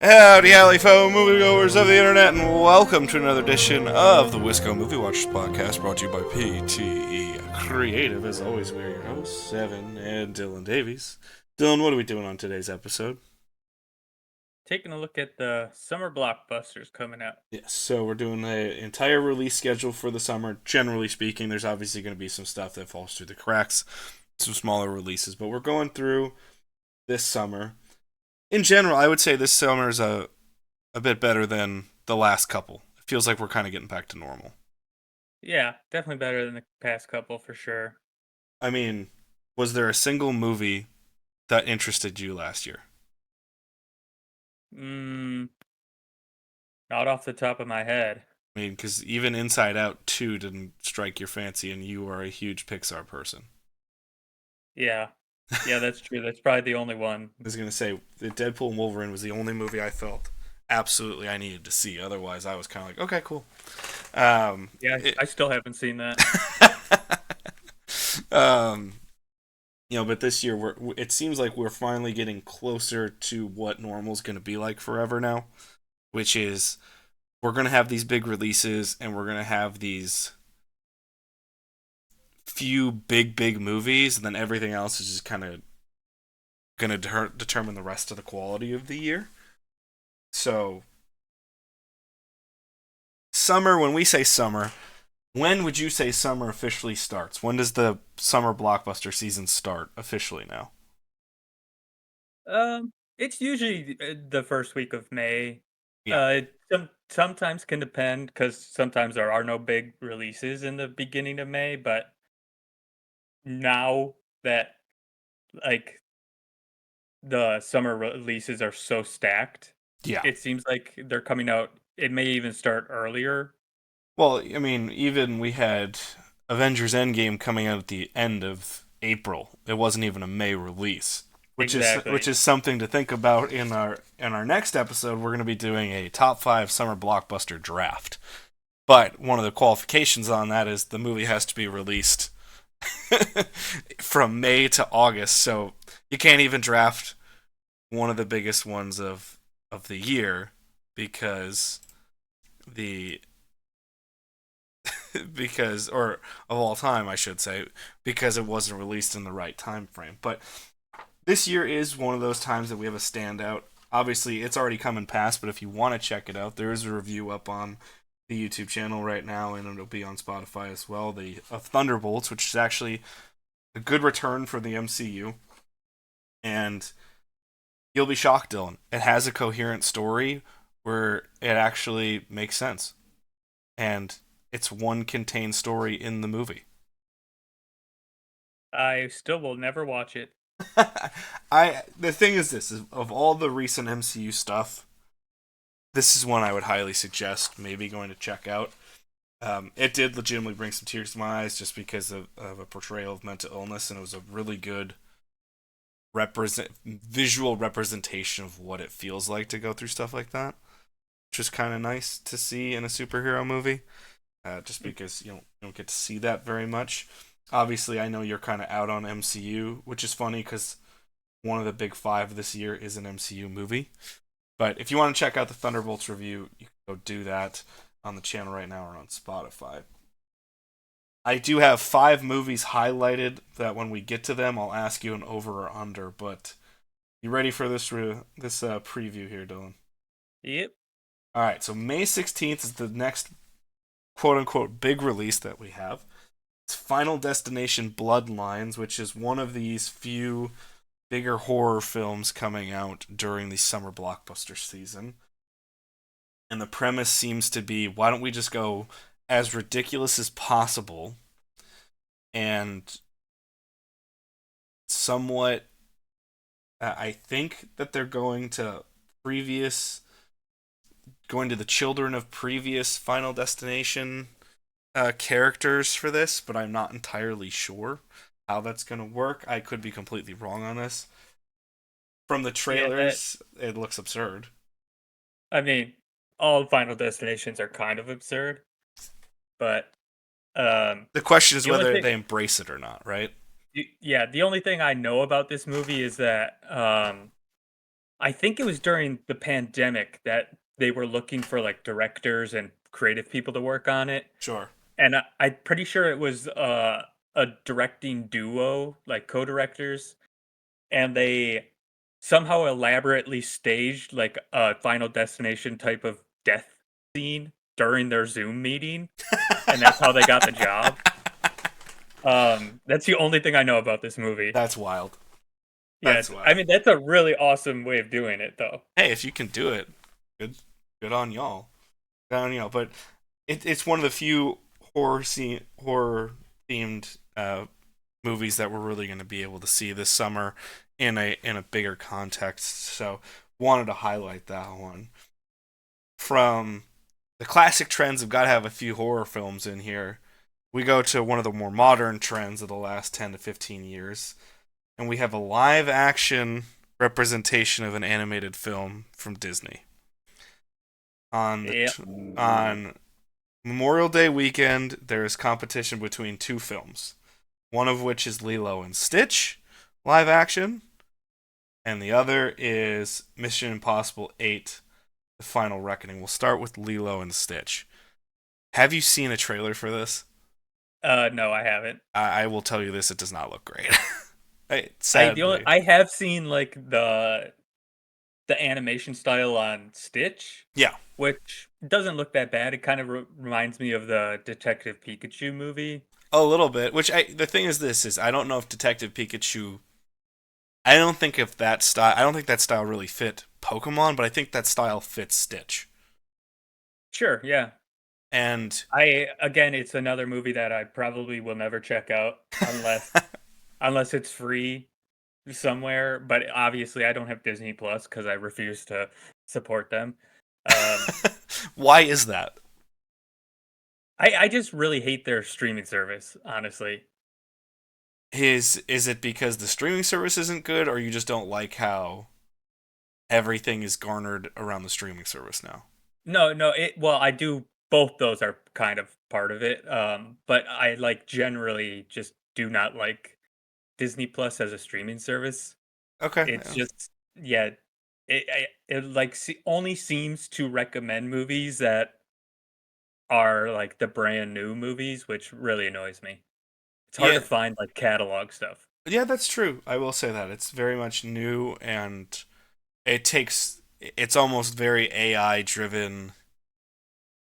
Howdy, howdy, fellow moviegoers of the internet, and welcome to another edition of the Wisco Movie Watchers podcast, brought to you by PTE Creative. As always, we are your hosts, Evan and Dylan Davies. Dylan, what are we doing on today's episode? Taking a look at the summer blockbusters coming out. Yes, so we're doing the entire release schedule for the summer. Generally speaking, there's obviously going to be some stuff that falls through the cracks, some smaller releases, but we're going through this summer. In general, I would say this summer is a bit better than the last couple. It feels like we're kind of getting back to normal. Yeah, definitely better than the past couple for sure. I mean, was there a single movie that interested you last year? Mm, Not off the top of my head. I mean, because even Inside Out 2 didn't strike your fancy, and you are a huge Pixar person. Yeah, yeah, that's true. That's probably the only one. I was going to say, the Deadpool and Wolverine was the only movie I felt absolutely I needed to see. Otherwise, I was kind of like, okay, cool. Yeah, I still haven't seen that. um, but this year it seems like we're finally getting closer to what normal's going to be like forever now, which is we're going to have these big releases and we're going to have these few big movies, and then everything else is just kind of going to determine the rest of the quality of the year. So summer, when we say summer, when would you say summer officially starts? When does the summer blockbuster season start officially now? It's usually the first week of May. Yeah. It sometimes can depend because sometimes there are no big releases in the beginning of May. But now that like the summer releases are so stacked, Yeah. it seems like they're coming out. It may even start earlier. Well, I mean, even we had Avengers Endgame coming out at the end of April. It wasn't even a May release, which Exactly. is something to think about in our next episode. We're going to be doing a top 5 summer blockbuster draft. But one of the qualifications on that is the movie has to be released from May to August, so you can't even draft one of the biggest ones of the year because the because or of all time I should say, because it wasn't released in the right time frame. But this year is one of those times that we have a standout. Obviously, it's already come and passed, but if you want to check it out, there is a review up on the YouTube channel right now, and it'll be on Spotify as well. The of Thunderbolts, which is actually a good return for the MCU, and you'll be shocked, Dylan. It has a coherent story where it actually makes sense, and it's one contained story in the movie. I still will never watch it. I the thing is this is of all the recent MCU stuff, this is one I would highly suggest maybe going to check out. It did legitimately bring some tears to my eyes just because of a portrayal of mental illness, and it was a really good visual representation of what it feels like to go through stuff like that, which is kind of nice to see in a superhero movie. Just because you don't get to see that very much. Obviously, I know you're kind of out on MCU, which is funny because one of the big 5 this year is an MCU movie. But if you want to check out the Thunderbolts review, you can go do that on the channel right now or on Spotify. I do have 5 movies highlighted that when we get to them, I'll ask you an over or under. But you ready for this preview here, Dylan? Yep. All right, so May 16th is the next quote unquote big release that we have. It's Final Destination Bloodlines, which is one of these few bigger horror films coming out during the summer blockbuster season. And the premise seems to be, why don't we just go as ridiculous as possible and somewhat I think that they're previous going to the children of previous Final Destination characters for this, but I'm not entirely sure how that's going to work. I could be completely wrong on this. From the Yeah, that trailers, it looks absurd. I mean, all Final Destinations are kind of absurd, but The question is the only whether thing they embrace it or not, right? yeah, the only thing I know about this movie is that I think it was during the pandemic that they were looking for like directors and creative people to work on it. Sure. And I'm pretty sure it was a directing duo, like co-directors, and they somehow elaborately staged like a Final Destination type of death scene during their Zoom meeting, and that's how they got the job. That's the only thing I know about this movie. That's wild. Yeah, That's I wild. mean that's a really awesome way of doing it, though. Hey, if you can do it, good, good on y'all. Good on y'all. But it's one of the few horror themed movies that we're really going to be able to see this summer in a bigger context. So wanted to highlight that one. From the classic trends of got to have a few horror films in here, we go to one of the more modern trends of the last 10 to 15 years, and we have a live action representation of an animated film from Disney. Yeah. On Memorial Day weekend, there is competition between two films. One of which is Lilo and Stitch, live action, and the other is Mission Impossible 8, The Final Reckoning. We'll start with Lilo and Stitch. Have you seen a trailer for this? No, I haven't. I will tell you this, it does not look great. Sadly. I have seen like the animation style on Stitch, Yeah, which doesn't look that bad. It kind of reminds me of the Detective Pikachu movie. a little bit. The thing is this is I don't know if Detective Pikachu I don't think if that style I don't think that style really fit Pokemon, but I think that style fits Stitch. Sure, yeah. And I again, it's another movie that I probably will never check out unless it's free somewhere. But obviously, I don't have Disney Plus because I refuse to support them. Um, why is that? I just really hate their streaming service, honestly. Is it because the streaming service isn't good, or you just don't like how everything is garnered around the streaming service now? No, no, well, I do both those are kind of part of it. But I like generally just do not like Disney Plus as a streaming service. Okay. It's Yeah. just yeah, it like only seems to recommend movies that are like the brand new movies, which really annoys me. It's hard to Yeah, find like catalog stuff. yeah, that's true. I will say that it's very much new, and it's almost very AI driven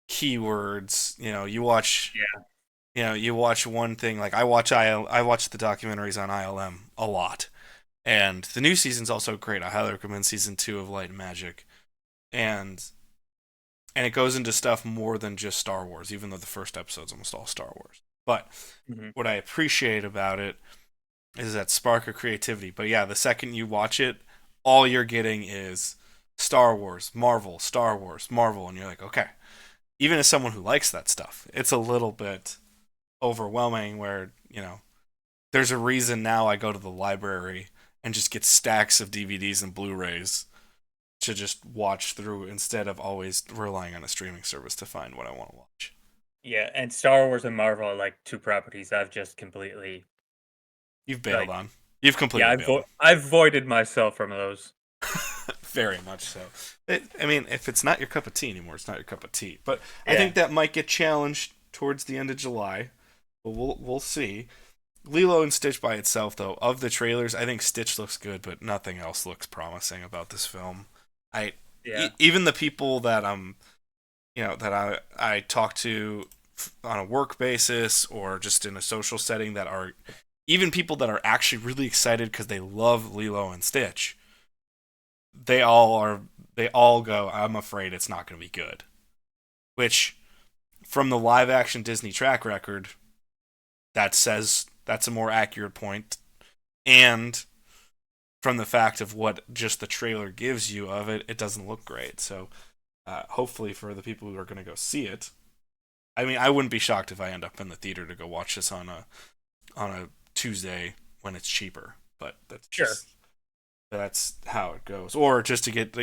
keywords. Yeah, You watch one thing like I watch the documentaries on ILM a lot, and the new season's also great. I highly recommend season 2 of Light and Magic, and it goes into stuff more than just Star Wars, even though the first episode's almost all Star Wars. But hmm what I appreciate about it is that spark of creativity. But yeah, the second you watch it, all you're getting is Star Wars, Marvel, Star Wars, Marvel, and you're like, okay. Even as someone who likes that stuff, it's a little bit overwhelming. Where there's a reason now I go to the library and just get stacks of DVDs and Blu-rays to just watch through instead of always relying on a streaming service to find what I want to watch. yeah, and Star Wars and Marvel are like two properties I've just completely You've bailed like. on. You've Yeah, completely bailed on. I've voided myself from those. Very much so. I mean, if it's not your cup of tea anymore, it's not your cup of tea. But I Yeah, think that might get challenged towards the end of July. But we'll see. Lilo and Stitch by itself, though, of the trailers, I think Stitch looks good, but nothing else looks promising about this film. yeah, Even the people that I talk to on a work basis or just in a social setting that are even people that are actually really excited because they love Lilo and Stitch, they all go, I'm afraid it's not going to be good. Which, from the live action Disney track record, that's a more accurate point. And from the fact of what just the trailer gives you of it, it doesn't look great. So hopefully for the people who are going to go see it, I mean, I wouldn't be shocked if I end up in the theater to go watch this on a Tuesday when it's cheaper. But sure. that's how it goes. Or just to get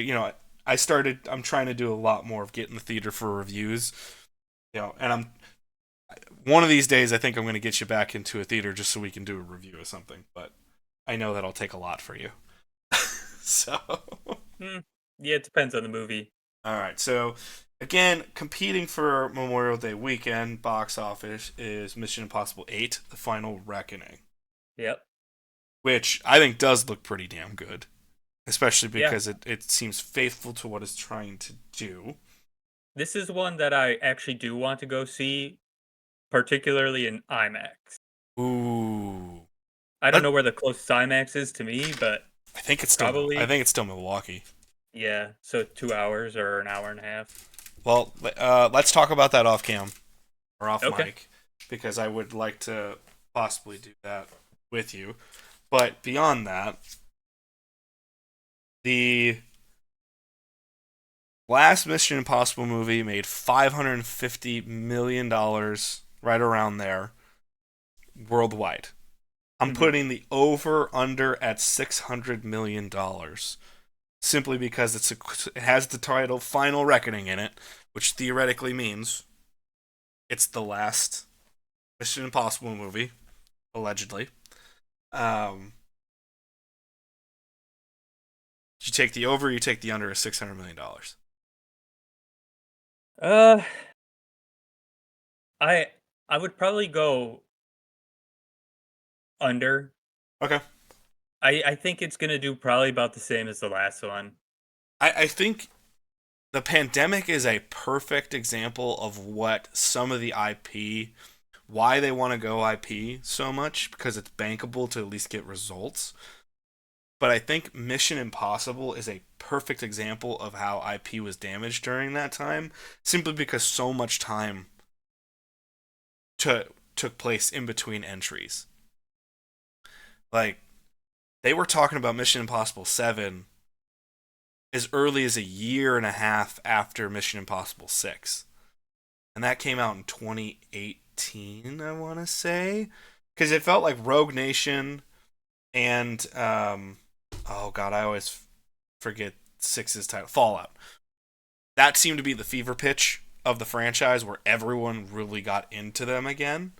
I'm trying to do a lot more of getting the theater for reviews. And I'm one of these days I think I'm going to get you back into a theater just so we can do a review of something. But I know that'll take a lot for you. So Hmm. Yeah, it depends on the movie. All right, so again, competing for Memorial Day weekend box office is Mission Impossible 8: The Final Reckoning, Yep. which I think does look pretty damn good, especially Yeah. because it seems faithful to what it's trying to do. This is one that I actually do want to go see, particularly in IMAX. Ooh, I don't Let, know where the closest IMAX is to me, but I probably, think it's still Milwaukee. yeah. So 2 hours or an hour and a half. Well, let's talk about that off cam or off Okay. mic because I would like to possibly do that with you. But beyond that, the last Mission Impossible movie made $550 million, right around there, worldwide. I'm Hmm. putting the over under at $600 million, simply because it has the title Final Reckoning in it, which theoretically means it's the last Mission Impossible movie, allegedly. Um, you take the over, you take the under at $600 million. Uh, I I would probably go under. Okay. I think it's gonna do probably about the same as the last one. I think the pandemic is a perfect example of what some of the IP, why they want to go IP so much, because it's bankable to at least get results. But I think Mission Impossible is a perfect example of how IP was damaged during that time, simply because so much time took place in between entries. Like, they were talking about Mission Impossible 7 as early as a year and a half after Mission Impossible 6. And that came out in 2018, I want to say. Because it felt like Rogue Nation and, oh god, I always forget Six's title, Fallout. That seemed to be the fever pitch of the franchise where everyone really got into them again.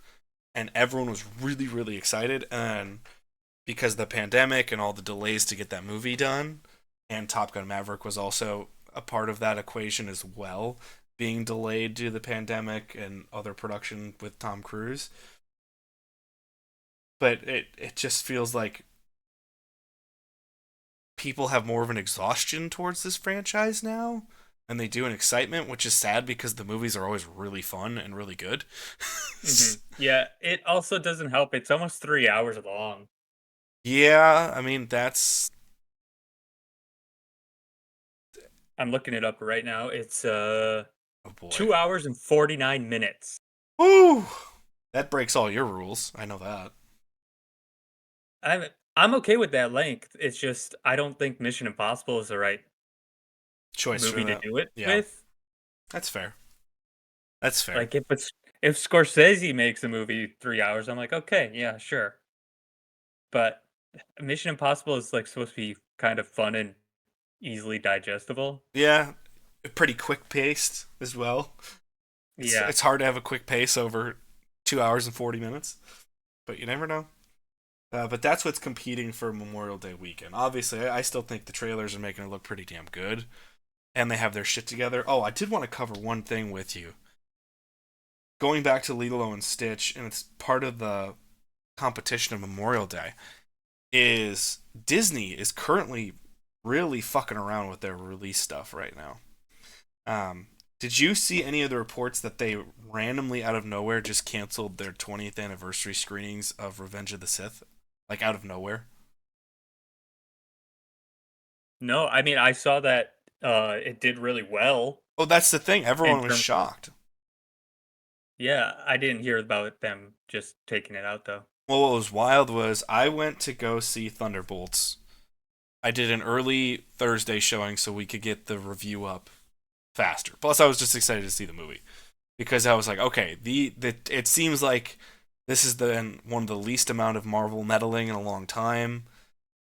And everyone was really, really excited. And because of the pandemic and all the delays to get that movie done, and Top Gun Maverick was also a part of that equation as well, being delayed due to the pandemic and other production with Tom Cruise. But it just feels like people have more of an exhaustion towards this franchise now and they do an excitement, which is sad because the movies are always really fun and really good. Hmm. Yeah, it also doesn't help. It's almost 3 hours long. Yeah, I mean that's I'm looking it up right now. It's oh boy. 2 hours and 49 minutes. Woo! That breaks all your rules. I know that. I'm I'm okay with that length. It's just I don't think Mission Impossible is the right Choice for movie to that. do it Yeah, with. that's fair. That's fair. Like if Scorsese makes a movie 3 hours, I'm like, okay, yeah, sure. But Mission Impossible is like supposed to be kind of fun and easily digestible. Yeah, pretty quick paced as well. Yeah. It's hard to have a quick pace over 2 hours and 40 minutes, but you never know. But that's what's competing for Memorial Day weekend. Obviously, I still think the trailers are making it look pretty damn good, and they have their shit together. Oh, I did want to cover one thing with you. Going back to Lilo and Stitch, and it's part of the competition of Memorial Day, is Disney is currently really fucking around with their release stuff right now. Um, did you see any of the reports that they randomly out of nowhere just canceled their 20th anniversary screenings of Revenge of the Sith? Like out of nowhere? No, I mean I saw that it did really well Oh, that's the thing. in Everyone was terms of, shocked. yeah, I didn't hear about them just taking it out though. Well, what was wild was I went to go see Thunderbolts. I did an early Thursday showing so we could get the review up faster. Plus, I was just excited to see the movie because I was like, okay, the it seems like this is the one of the least amount of Marvel meddling in a long time.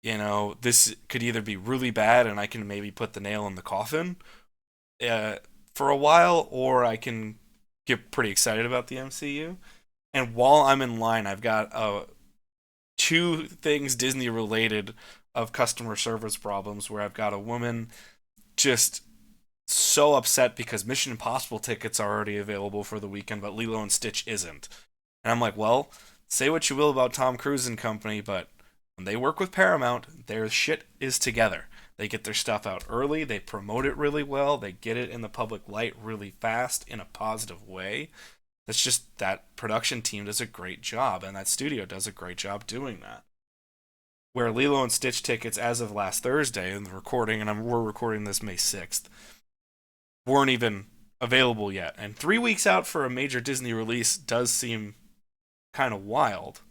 You know, this could either be really bad and I can maybe put the nail in the coffin uh, for a while, or I can get pretty excited about the MCU. And while I'm in line, I've got two things Disney related of customer service problems where I've got a woman just so upset because Mission Impossible tickets are already available for the weekend, but Lilo and Stitch isn't. And I'm like, well, say what you will about Tom Cruise and company, but when they work with Paramount, their shit is together. They get their stuff out early, they promote it really well, they get it in the public light really fast in a positive way. That's just that production team does a great job, and that studio does a great job doing that. Where Lilo and Stitch tickets, as of last Thursday, in the recording, and we're recording this May 6th, weren't even available yet. And 3 weeks out for a major Disney release does seem kind of wild.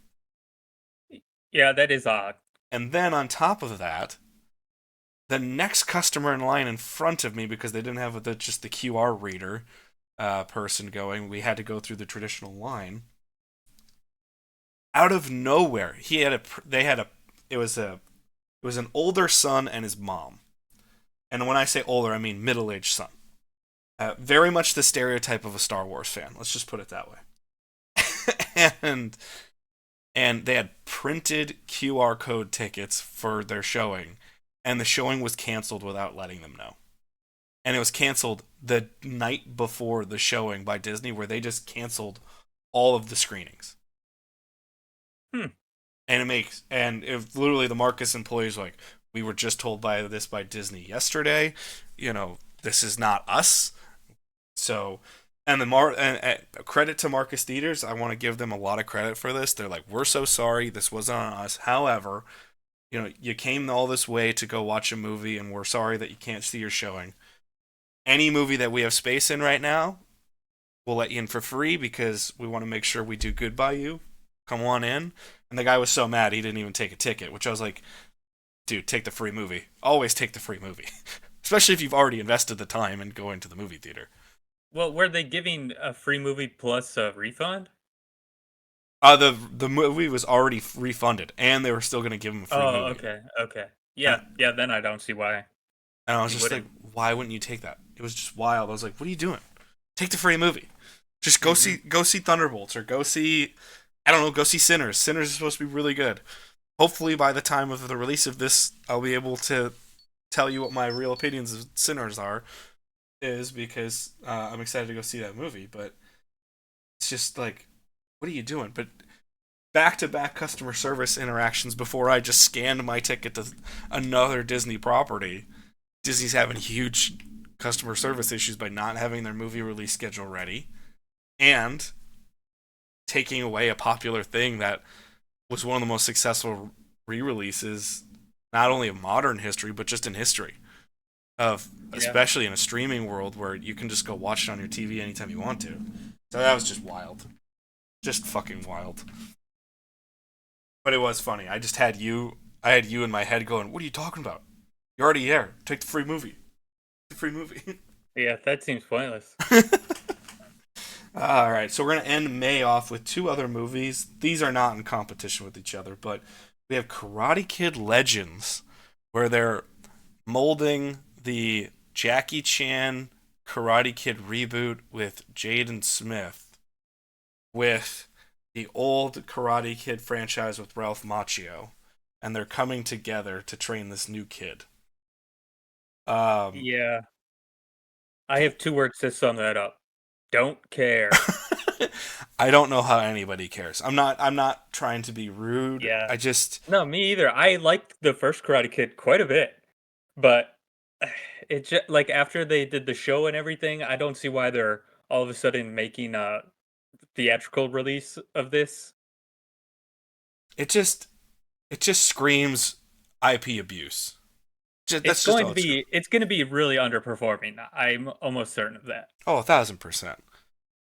Yeah, that is odd. And then on top of that, the next customer in line in front of me, because they didn't have just the QR reader person going, we had to go through the traditional line. Out of nowhere, it was an older son and his mom. And when I say older, I mean middle-aged son. Very much the stereotype of a Star Wars fan. Let's just put it that way. and they had printed QR code tickets for their showing, and the showing was canceled without letting them know. And it was canceled the night before the showing by Disney, where they just canceled all of the screenings. And it literally the Marcus employees were like, we were just told by Disney yesterday. This is not us. So, and credit to Marcus Theaters. I want to give them a lot of credit for this. They're like, we're so sorry, this wasn't on us. However, you came all this way to go watch a movie, and we're sorry that you can't see your showing. Any movie that we have space in right now, we'll let you in for free because we want to make sure we do good by you. Come on in. And the guy was so mad he didn't even take a ticket, which I was like, dude, take the free movie. Always take the free movie. Especially if you've already invested the time in going to the movie theater. Well, were they giving a free movie plus a refund? The movie was already refunded, and they were still going to give him a free movie. Okay. Yeah, then I don't see why. And I was just like, why wouldn't you take that? It was just wild. I was like, what are you doing? Take the free movie. Just go see Thunderbolts, or go see Sinners. Sinners is supposed to be really good. Hopefully by the time of the release of this, I'll be able to tell you what my real opinions of Sinners is because I'm excited to go see that movie. But it's just like, what are you doing? But back-to-back customer service interactions before I just scanned my ticket to another Disney property. Disney's having huge customer service issues by not having their movie release schedule ready and taking away a popular thing that was one of the most successful re-releases, not only of modern history, but just in history. Especially in a streaming world where you can just go watch it on your TV anytime you want to. So that was just wild. Just fucking wild. But it was funny. I had you in my head going, what are you talking about? You're already there. Take the free movie. The free movie. Yeah, that seems pointless. All right, so we're going to end May off with two other movies. These are not in competition with each other, but we have Karate Kid Legends, where they're molding the Jackie Chan Karate Kid reboot with Jaden Smith with the old Karate Kid franchise with Ralph Macchio, and they're coming together to train this new kid. Yeah. I have 2 words to sum that up. Don't care. I don't know how anybody cares. I'm not trying to be rude. Yeah. I just No, me either. I liked the first Karate Kid quite a bit, but it just like after they did the show and everything, I don't see why they're all of a sudden making a theatrical release of this. it just screams IP abuse. It's going to be really underperforming. I'm almost certain of that. Oh, 1,000%.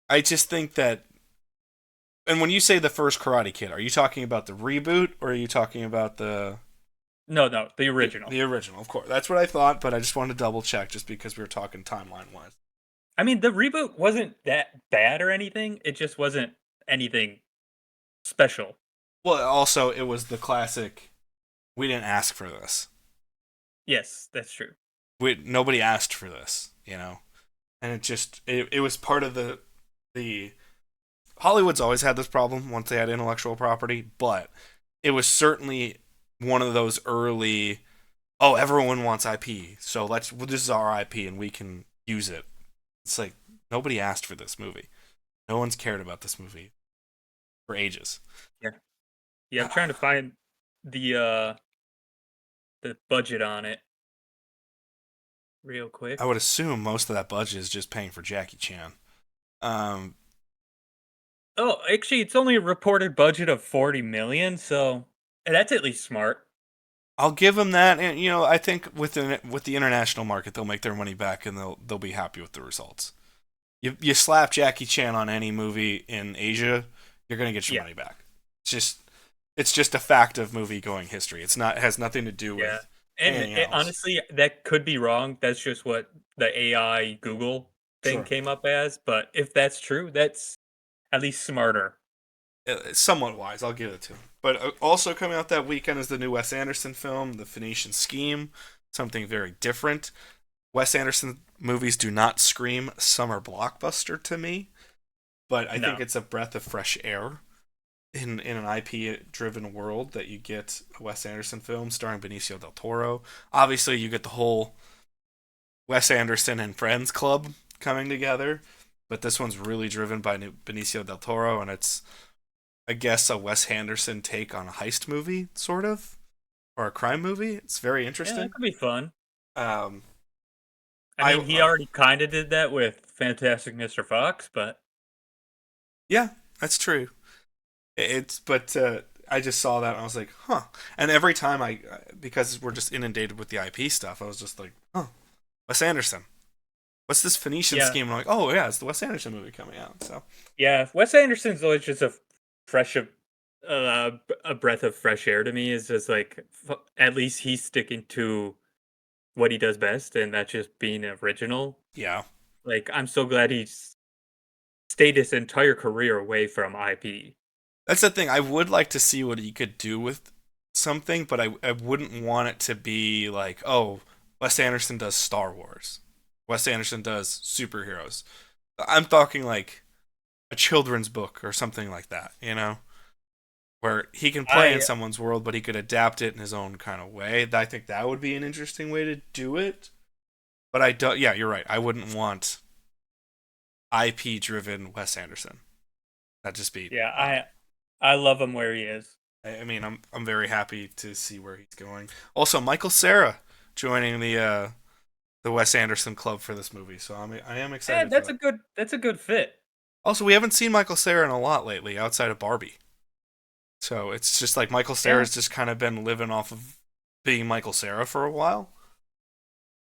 I just think that, and when you say the first Karate Kid, are you talking about the reboot or are you talking about the? No, the original. The original, of course. That's what I thought, but I just wanted to double check just because we were talking timeline wise. I mean, the reboot wasn't that bad or anything. It just wasn't anything special. Well, also it was the classic. We didn't ask for this. Yes, that's true. Nobody asked for this, and it was part of the Hollywood's always had this problem once they had intellectual property, but it was certainly one of those early, oh, everyone wants IP, so this is our IP and we can use it. It's like nobody asked for this movie. No one's cared about this movie for ages. Yeah. Yeah, I'm trying to find the budget on it real I quick. would assume most of that budget is just paying for Jackie Chan. Um, Oh, actually, it's only a reported budget of 40 million, so that's at least smart. I'll give them that, and I think with the international market, they'll make their money back and they'll be happy with the results. You slap Jackie Chan on any movie in Asia, you're gonna get your Yeah, money back. It's just it's just a fact of movie going history. It has nothing to do yeah. with And anything else. honestly, that could be wrong. That's just what the AI Google thing Sure. came up as. But if that's true, that's at least smarter. Somewhat wise, I'll give it to him. But also coming out that weekend is the new Wes Anderson film, The Phoenician Scheme, something very different. Wes Anderson movies do not scream summer blockbuster to me, but I think No. it's a breath of fresh air in an IP driven world that you get a Wes Anderson film starring Benicio del Toro. Obviously, you get the whole Wes Anderson and Friends Club coming together, but this one's really driven by Benicio del Toro, and it's, I guess, a Wes Anderson take on a heist movie, sort of, or a crime movie. It's very Yeah, that interesting. could be fun. Um, I I mean, he already kind of did that with Fantastic Mr. Fox, but Yeah, that's true. It's but I just saw that and I was like, huh. And every time because we're just inundated with the IP stuff, I was just like, huh, Wes Anderson. What's this Phoenician yeah, scheme? And I'm like, oh yeah, it's the Wes Anderson movie coming out. So yeah. Wes Anderson's always just a fresh of a breath of fresh air to me. Is just like at least he's sticking to what he does best, and that's just being original. yeah, Like I'm so glad he's stayed his entire career away from IP. that's the thing. I would like to see what he could do with something, but I wouldn't want it to be like, oh, Wes Anderson does Star Wars. Wes Anderson does superheroes. I'm talking like a children's book or something like that, where he can play in I someone's world, but he could adapt it in his own kind of way. I think that would be an interesting way to do it. But I don't. Yeah, you're right. I wouldn't want IP driven Wes Anderson. That'd just be yeah, odd. I love him where he is. I mean, I'm very happy to see where he's going. Also, Michael Cera joining the Wes Anderson club for this movie, so I am Yeah, excited for that. that's a good fit. Also, we haven't seen Michael Cera in a lot lately outside of Barbie. So it's just like Michael Yeah, Cera's just kind of been living off of being Michael Cera for a while,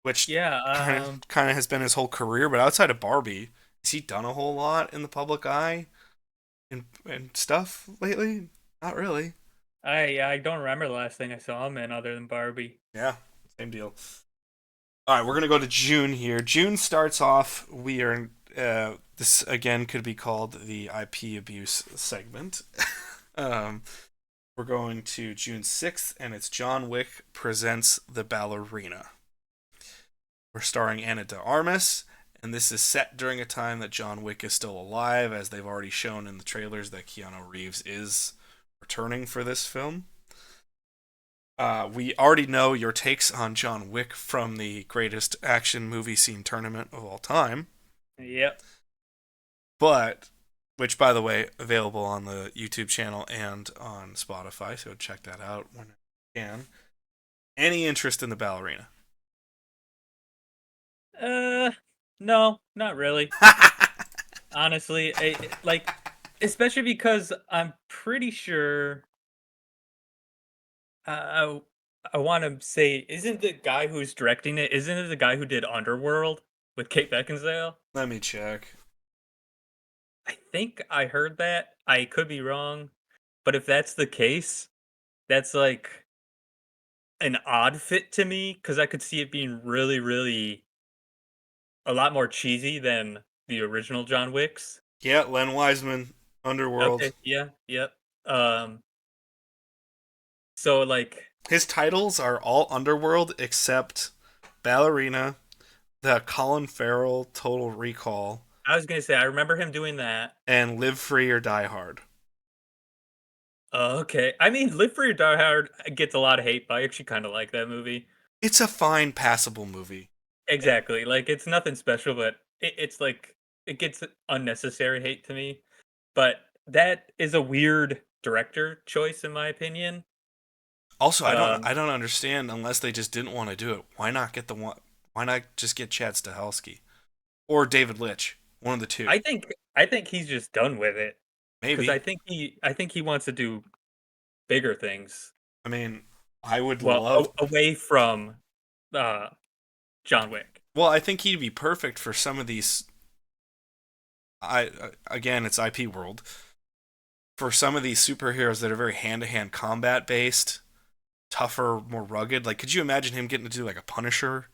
which yeah. kind of has been his whole career. But outside of Barbie, has he done a whole lot in the public eye and stuff lately? Not really. I don't remember the last thing I saw him in other than Barbie. Yeah, same deal. All right, we're gonna go to June here. June starts off. We are this again could be called the IP abuse segment. um, we're going to June 6th, and it's John Wick presents The Ballerina. We're starring Anna de Armas, and this is set during a time that John Wick is still alive, as they've already shown in the trailers that Keanu Reeves is returning for this film. We already know your takes on John Wick from the greatest action movie scene tournament of all time, Yep. but which, by the way, available on the YouTube channel and on Spotify, so check that out when you can. Any interest in the ballerina? Uh, no, not really. Honestly, like, especially because I'm pretty sure. I I want to say, isn't the guy who's directing it? Isn't it the guy who did Underworld with Kate Beckinsale? Let me check. I think I heard that. I could be wrong, but if that's the case, that's like an odd fit to me because I could see it being really, really a lot more cheesy than the original John Wicks. Yeah, Len Wiseman, Underworld. Okay, yeah, yep. Um, so like, His titles are all Underworld except Ballerina, the Colin Farrell Total Recall, I was gonna say, I remember him doing that. and Live Free or Die Hard. Okay. I mean, Live Free or Die Hard gets a lot of hate, but I actually kind of like that movie. It's a fine, passable movie. Exactly. Like it's nothing special, but it's like it gets unnecessary hate to me. But that is a weird director choice, in my opinion. Also, Um, I don't understand unless they just didn't want to do it. Why not get the one? Why not just get Chad Stahelski or David Litch? One of the two. I think he's just done with it because Maybe. I think he wants to do bigger things. I mean, I would Well, love. away from uh, John Wick. Well, I think he'd be perfect for some of these. I again, it's IP world. For some of these superheroes that are very hand to hand combat based, tougher, more rugged. Like, could you imagine him getting to do like a Punisher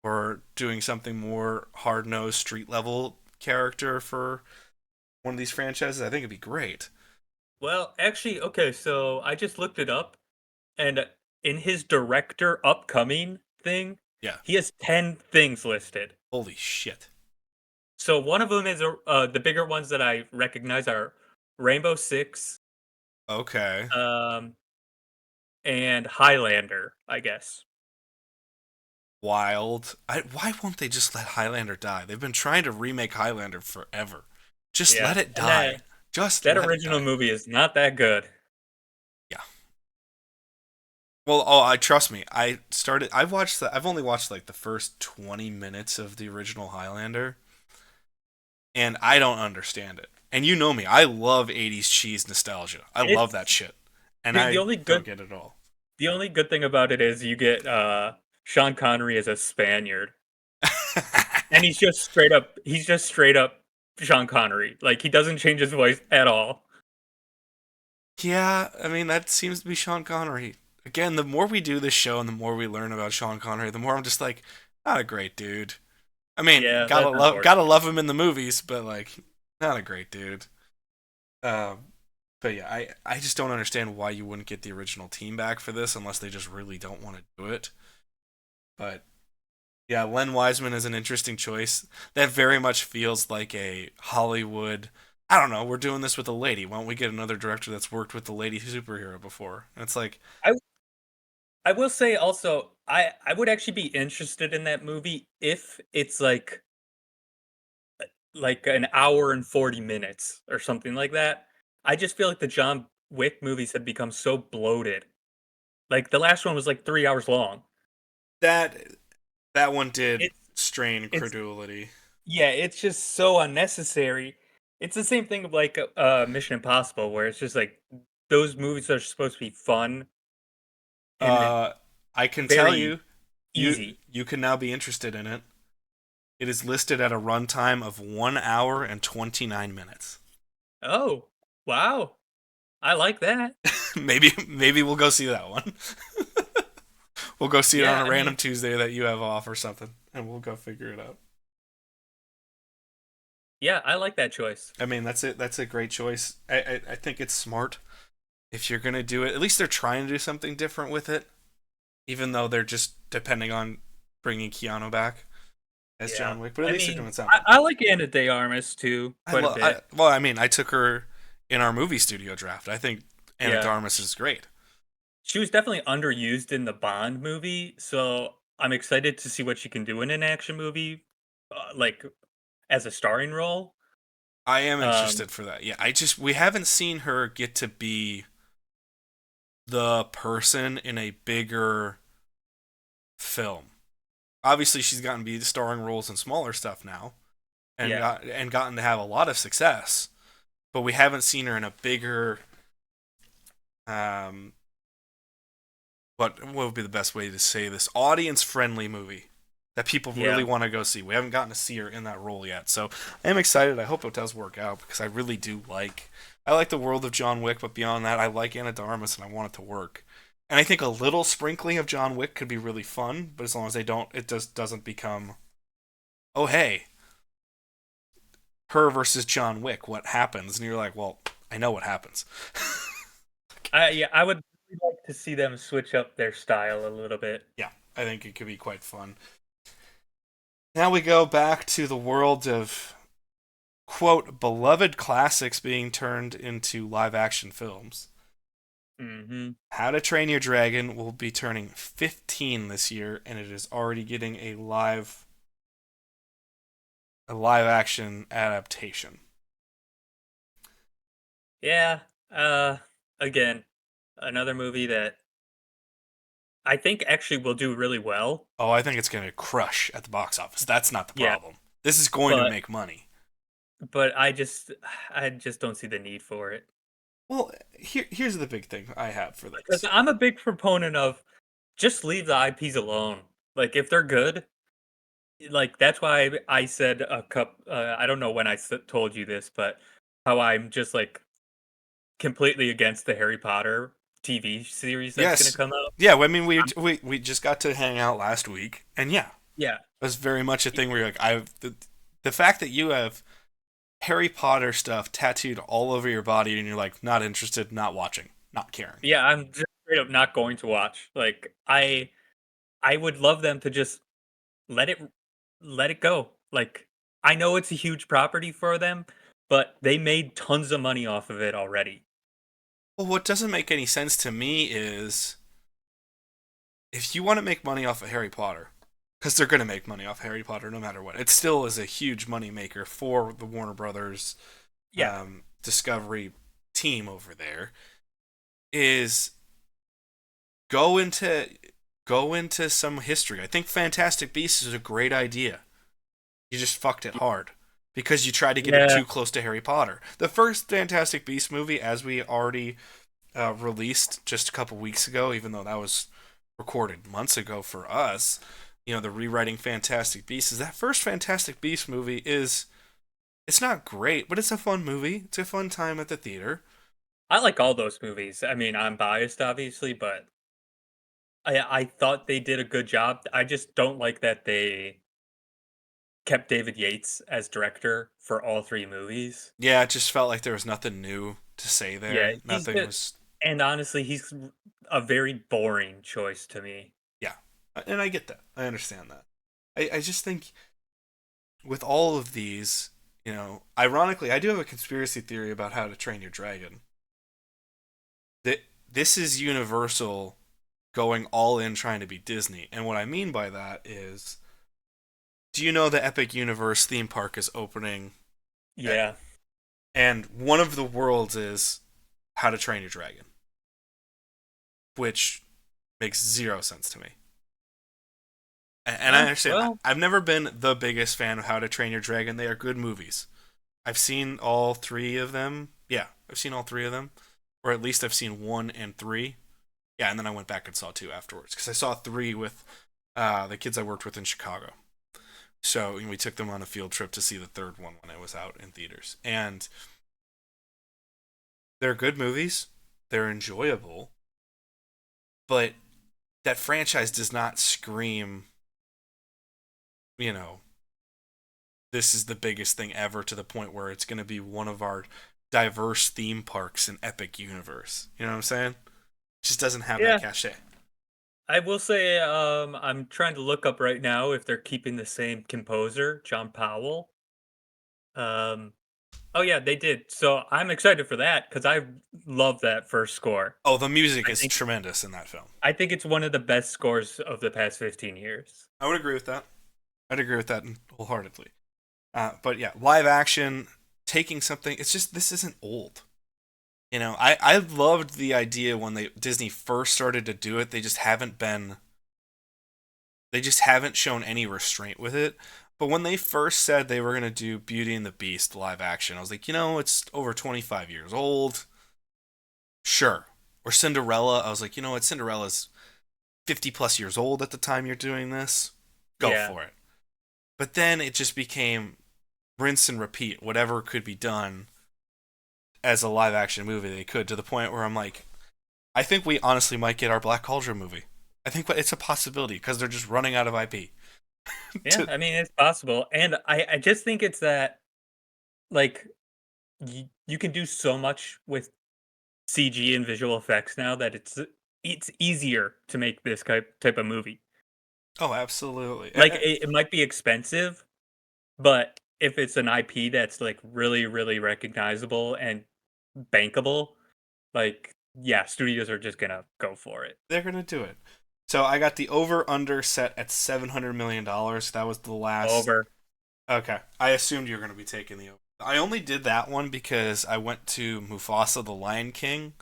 or doing something more hard nosed street level character for one of these franchises? I think it'd be great. Well, actually, okay, so I just looked it up, and in his director upcoming thing, Yeah. he has 10 things listed. Holy shit. So one of them is the bigger ones that I recognize are Rainbow Six, Okay. um, and Highlander, I guess. Wild. Why won't they just let Highlander die? They've been trying to remake Highlander forever. Just Yeah, let it and die. Just that let it original die. movie is not that good. Yeah. Well, oh, I trust me. I've watched I've only watched like the first 20 minutes of the original Highlander, and I don't understand it. And you know me. I love 80s cheese nostalgia. I love It's that shit. And the I only don't good get it all. the only good thing about it is you get Sean Connery as a Spaniard. And he's just straight up Sean Connery. Like he doesn't change his voice at all. Yeah, I mean that seems to be Sean Connery. Again, the more we do this show and the more we learn about Sean Connery, the more I'm just like, not a great dude. I mean, Yeah, that's gotta unfortunate. love him in the movies, but like, not a great dude. Um, but yeah, I just don't understand why you wouldn't get the original team back for this unless they just really don't want to do it. But yeah, Len Wiseman is an interesting choice. That very much feels like a Hollywood. I don't know. We're doing this with a lady. Why don't we get another director that's worked with the lady superhero before? And it's like, I I will say also I would actually be interested in that movie if it's like an hour and 40 minutes or something like that. I just feel like the John Wick movies have become so bloated. Like the last one was like 3 hours long. that that one did It's strain it's credulity. yeah, it's just so unnecessary. It's the same thing of like Mission Impossible where it's just like those movies are supposed to be fun and Uh, I can tell very you, easy. you can now be interested in it. It is listed at a runtime of 1 hour and 29 minutes. Oh, wow. I like that. Maybe we'll go see that one. We'll go see it on Yeah, a I mean, random Tuesday that you have off or something, and we'll go figure it out. yeah, I like that choice. I mean, that's it. That's a great choice. I think it's smart if you're gonna do it. At least they're trying to do something different with it, even though they're just depending on bringing Keanu back as Yeah. John Wick. But at I least they're mean, doing something. I like Anna de Armas too quite a bit. Well, I mean, I took her in our movie studio draft. I think Anna Yeah. Darmus is great. She was definitely underused in the Bond movie, so I'm excited to see what she can do in an action movie, like as a starring role. I am Um, interested for that. Yeah, I just we haven't seen her get to be the person in a bigger film. Obviously, she's gotten to be starring roles in smaller stuff now, yeah. and gotten to have a lot of success. But we haven't seen her in a bigger um what would be the best way to say this, audience friendly movie that people really Yeah. want to go see. We haven't gotten to see her in that role yet, so I am excited. I hope it does work out because I really do I like the world of John Wick, but beyond that, I like Anna de Armas and I want it to work. And I think a little sprinkling of John Wick could be really fun, but as long as they don't, it just doesn't become, oh hey, her versus John Wick, what happens? And you're like, well, I know what happens. I would really like to see them switch up their style a little bit. Yeah, I think it could be quite fun. Now we go back to the world of quote beloved classics being turned into live action films. Hmm. How to Train Your Dragon will be turning 15 this year, and it is already getting a live action adaptation. Yeah. Uh, Again, another movie that I think actually will do really well. Oh, I think it's going to crush at the box office. That's not the Yeah, problem. This is going to but make money. I just don't see the need for it. Well, here's the big thing I have for Because this. I'm a big proponent of just leave the IPs alone. Like if they're good, like that's why I said I don't know when told you this, but how I'm just like completely against the Harry Potter TV series that's going to Yes. come out. Yeah, I mean, we, Um, we we just got to hang out last week, and yeah, yeah. it was very much a thing where you're like, the fact that you have Harry Potter stuff tattooed all over your body, and you're like, not interested, not watching, not caring. Yeah, I'm just straight up not going to watch. Like I would love them to just let it let it go. Like I know it's a huge property for them, but they made tons of money off of it already. Well, what doesn't make any sense to me is if you want to make money off of Harry Potter, because they're going to make money off Harry Potter no matter what, it still is a huge money maker for the Warner Brothers Yeah. Discovery team over there. Is go into go into some history. I think Fantastic Beasts is a great idea. You just fucked it hard because you tried to get it Yeah. too close to Harry Potter. The first Fantastic Beasts movie, as we already released just a couple weeks ago, even though that was recorded months ago for us, the rewriting Fantastic Beasts is that first Fantastic Beasts movie is it's not great, but it's a fun movie. It's a fun time at the theater. I like all those movies. I mean, I'm biased obviously, but I thought they did a good job. I just don't like that they kept David Yates as director for all 3 movies. Yeah, it just felt like there was nothing new to say Yeah, there. Nothing was. and honestly, he's a very boring choice to me. Yeah, and I get that. I understand that. I just think with all of these, ironically, I do have a conspiracy theory about How to Train Your Dragon. That this is Universal going all in trying to be Disney. And what I mean by that is, do you know the Epic Universe theme park is opening? At, Yeah. and one of the worlds is How to Train Your Dragon, which makes zero sense to me. And I understand. Well, I've never been the biggest fan of How to Train Your Dragon. They are good movies. I've seen all 3 of them. Yeah, I've seen all 3 of them. Or at least I've seen 1 and 3. Yeah, and then I went back and saw 2 afterwards. Because I saw 3 with the kids I worked with in Chicago. So we took them on a field trip to see the 3rd one when it was out in theaters. And they're good movies. They're enjoyable. But that franchise does not scream, you know, this is the biggest thing ever to the point where it's going to be one of our diverse theme parks in Epic Universe. You know what I'm saying? It just doesn't have that yeah. cachet. I will say I'm trying to look up right now if they're keeping the same composer, John Powell. Um Oh yeah, they did. So I'm excited for that cuz I love that first score. Oh, the music I is think tremendous in that film. I think it's one of the best scores of the past 15 years. I would agree with that. I'd agree with that wholeheartedly. But yeah, live action, taking something, it's just, this isn't old. I loved the idea when Disney first started to do it. They just haven't shown any restraint with it. But when they first said they were going to do Beauty and the Beast live action, I was like, it's over 25 years old. Sure. Or Cinderella, I was like, Cinderella's 50 plus years old at the time you're doing this. Go Yeah. for it. But then it just became rinse and repeat. Whatever could be done as a live action movie, they could, to the point where I'm like, I think we honestly might get our Black Cauldron movie. I think it's a possibility because they're just running out of IP. Yeah, I mean it's possible. And I just think it's that like you can do so much with CG and visual effects now that it's easier to make this type of movie. Oh, absolutely. Like it might be expensive, but if it's an IP that's like really really recognizable and bankable, like yeah, studios are just gonna go for it. They're gonna do it. So I got the over under set at $700 million. That was the last. Over. Okay, I assumed you were gonna be taking the over. I only did that one because I went to Mufasa: The Lion King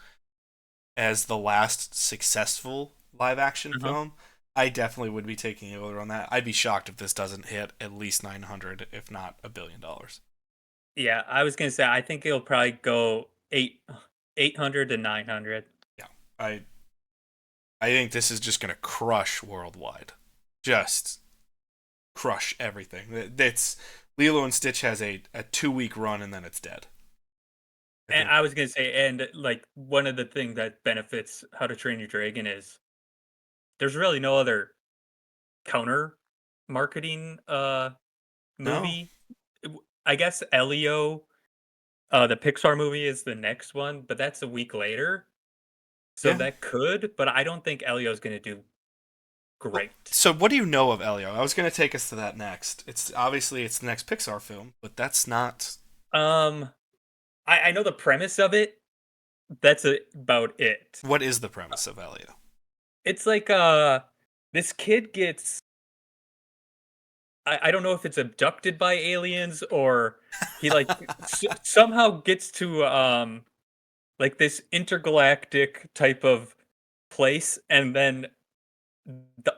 as the last successful live action Uh-huh. film. I definitely would be taking the over on that. I'd be shocked if this doesn't hit at least 900, if not $1 billion. Yeah, I was gonna say I think it'll probably go 800 to 900. Yeah, I I think this is just gonna crush worldwide. Just crush everything. It's Lilo and Stitch has a 2 week run and then it's dead. I And think I was gonna say, and like one of the things that benefits How to Train Your Dragon is there's really no other counter marketing no, movie. I guess Elio, the Pixar movie is the next one, but that's a week later. So yeah. that could, but I don't think Elio's gonna do Well, great. so what do you know of Elio? I was gonna take us to that next. It's obviously it's the next Pixar film, but that's not. Um, I know the premise of it. That's about it. What is the premise of Elio? It's like this kid gets I don't know if it's abducted by aliens or he like somehow gets to like this intergalactic type of place and then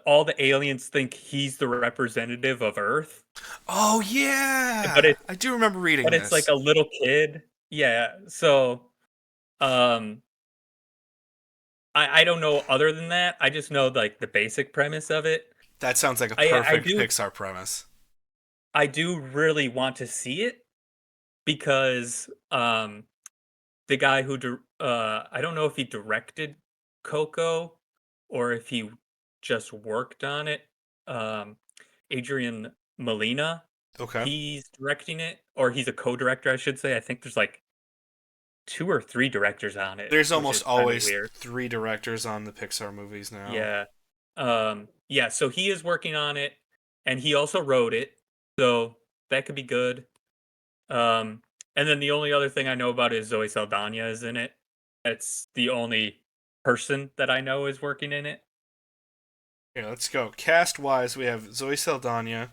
all the aliens think he's the representative of Earth, Oh but yeah, it's I do remember reading but it's like this. a little kid. Yeah. So um I don't know other than that. I just know like the basic premise of it. That sounds like a I perfect do Pixar premise. really want to see it because the guy who I don't know if he directed Coco or if he just worked on it. Um, Adrian Molina, Okay. he's directing it, or he's a co-director, I should say. I think there's like two or three directors on it, There's which almost is kind of always weird. three directors on the Pixar movies now. Yeah. Yeah, so he is working on it and he also wrote it. So that could be good. Um, and then the only other thing I know about is Zoe Saldana is in it. That's the only person that I know is working in it. Here, let's go. Cast wise, we have Zoe Saldana,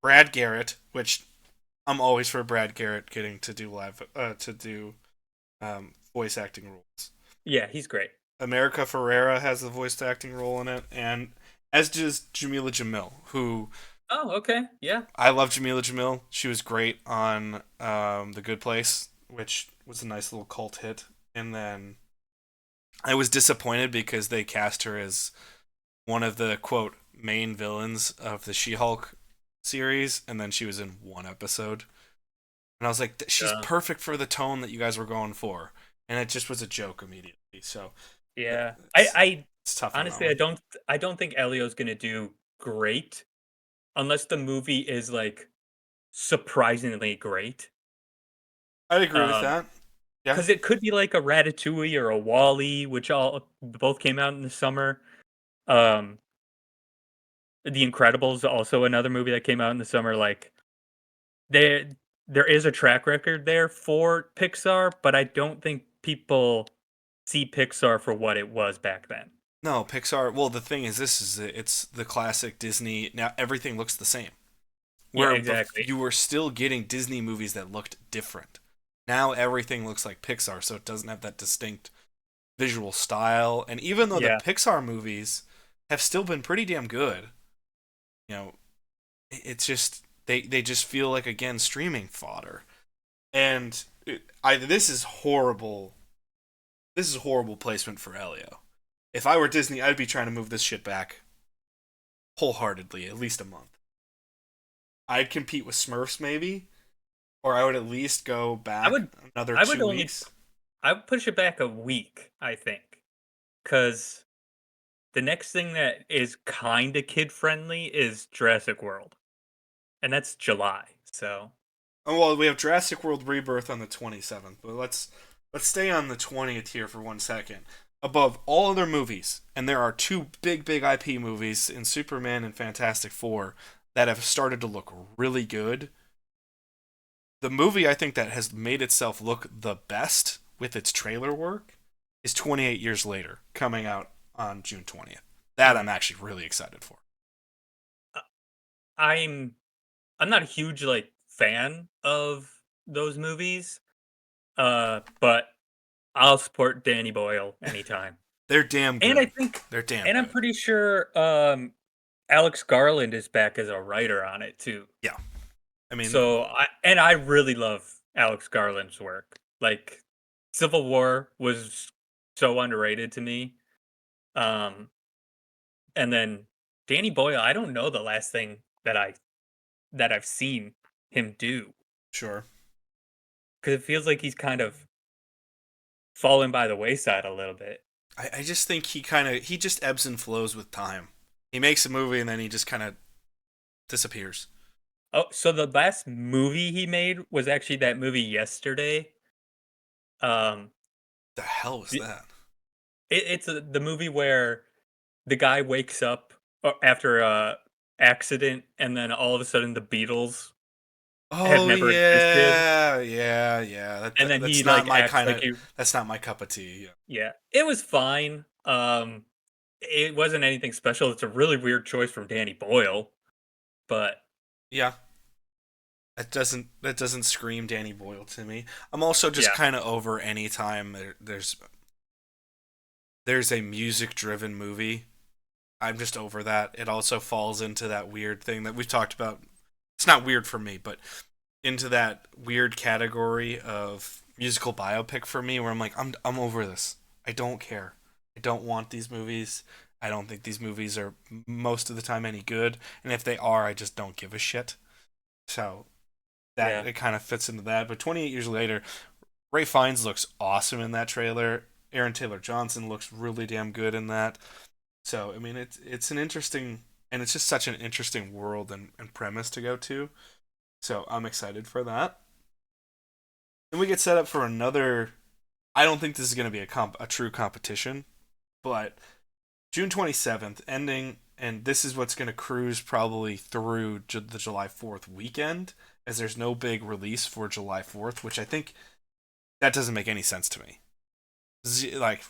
Brad Garrett, which I'm always for Brad Garrett getting to do voice acting roles. Yeah, he's great. America Ferrera has the voice acting role in it, and as does Jamila Jamil, who Oh, okay. Yeah. I love Jamila Jamil. She was great on The Good Place, which was a nice little cult hit. And then I was disappointed because they cast her as one of the quote main villains of the She-Hulk series, and then she was in one episode. And I was like, she's Uh, perfect for the tone that you guys were going for, and it just was a joke immediately. So yeah. it's it's tough on that Honestly one. I don't think Elio's gonna do great unless the movie is like surprisingly great. I'd agree with Um, that. Yeah. because it could be like a Ratatouille or a Wall-E, which all both came out in the summer. Um, The Incredibles, also another movie that came out in the summer. Like there, there is a track record there for Pixar, but I don't think people see Pixar for what it was back then. No, Pixar. Well, the thing is, it's the classic Disney. Now everything looks the same. Yeah, Where exactly. you were still getting Disney movies that looked different. Now everything looks like Pixar, so it doesn't have that distinct visual style. And even though the Yeah, Pixar movies have still been pretty damn good, you know, it's just they just feel like again streaming fodder. And this is horrible. This is horrible placement for Elio. If I were Disney, I'd be trying to move this shit back wholeheartedly, at least a month. I'd compete with Smurfs maybe, or I would at least go I back would, another I would two only, weeks. I would push it back a week. I think because the next thing that is kind of kid friendly is Jurassic World, and that's July. So Oh, well, we have Jurassic World Rebirth on the 27th, but let's stay on the 20th here for 1 second. Above all other movies, and there are two big IP movies in Superman and Fantastic Four that have started to look really good. The movie I think that has made itself look the best with its trailer work is 28 years later, coming out on June 20th. That I'm Mhm. actually really excited for. Uh, I'm I'm not a huge like fan of those movies, but I'll support Danny Boyle anytime. They're damn And I good. think, They're damn and I'm good. pretty sure Alex Garland is back as a writer on it too. Yeah. I mean, So I really love Alex Garland's work. Like Civil War was so underrated to me. Um and then Danny Boyle, I don't know the last thing that I've seen him do sure. cuz it feels like he's kind of fallen by the wayside a little bit. I just think he just ebbs and flows with time. He makes a movie and then he just kind of disappears. Oh, so the last movie he made was actually that movie Yesterday. Um The hell was it, that? the movie where the guy wakes up after a accident and then all of a sudden the Beatles have Oh never existed yeah, yeah, yeah. and then he That's not like my acts kind like of. he That's not my cup of tea. Yeah. yeah. It was fine. It wasn't anything special. It's a really weird choice from Danny Boyle, but Yeah. That doesn't scream Danny Boyle to me. I'm also just yeah. kind of over any time there's a music driven movie. I'm just over that. It also falls into that weird thing that we've talked about. It's not weird for me, but into that weird category of musical biopic for me where I'm like I'm over this. I don't care. I don't want these movies. I don't think these movies are most of the time any good, and if they are, I just don't give a shit. So that Yeah. it kind of fits into that. But 28 years later, Ray Fiennes looks awesome in that trailer. Aaron Taylor Johnson looks really damn good in that. So I mean, it's an interesting and it's just such an interesting world and premise to go to. So I'm excited for that. Then we get set up for another. I don't think this is going to be a true competition, but June 27th ending, and this is what's going to cruise probably through the July 4th weekend, as there's no big release for July 4th, which I think that doesn't make any sense to me. Like,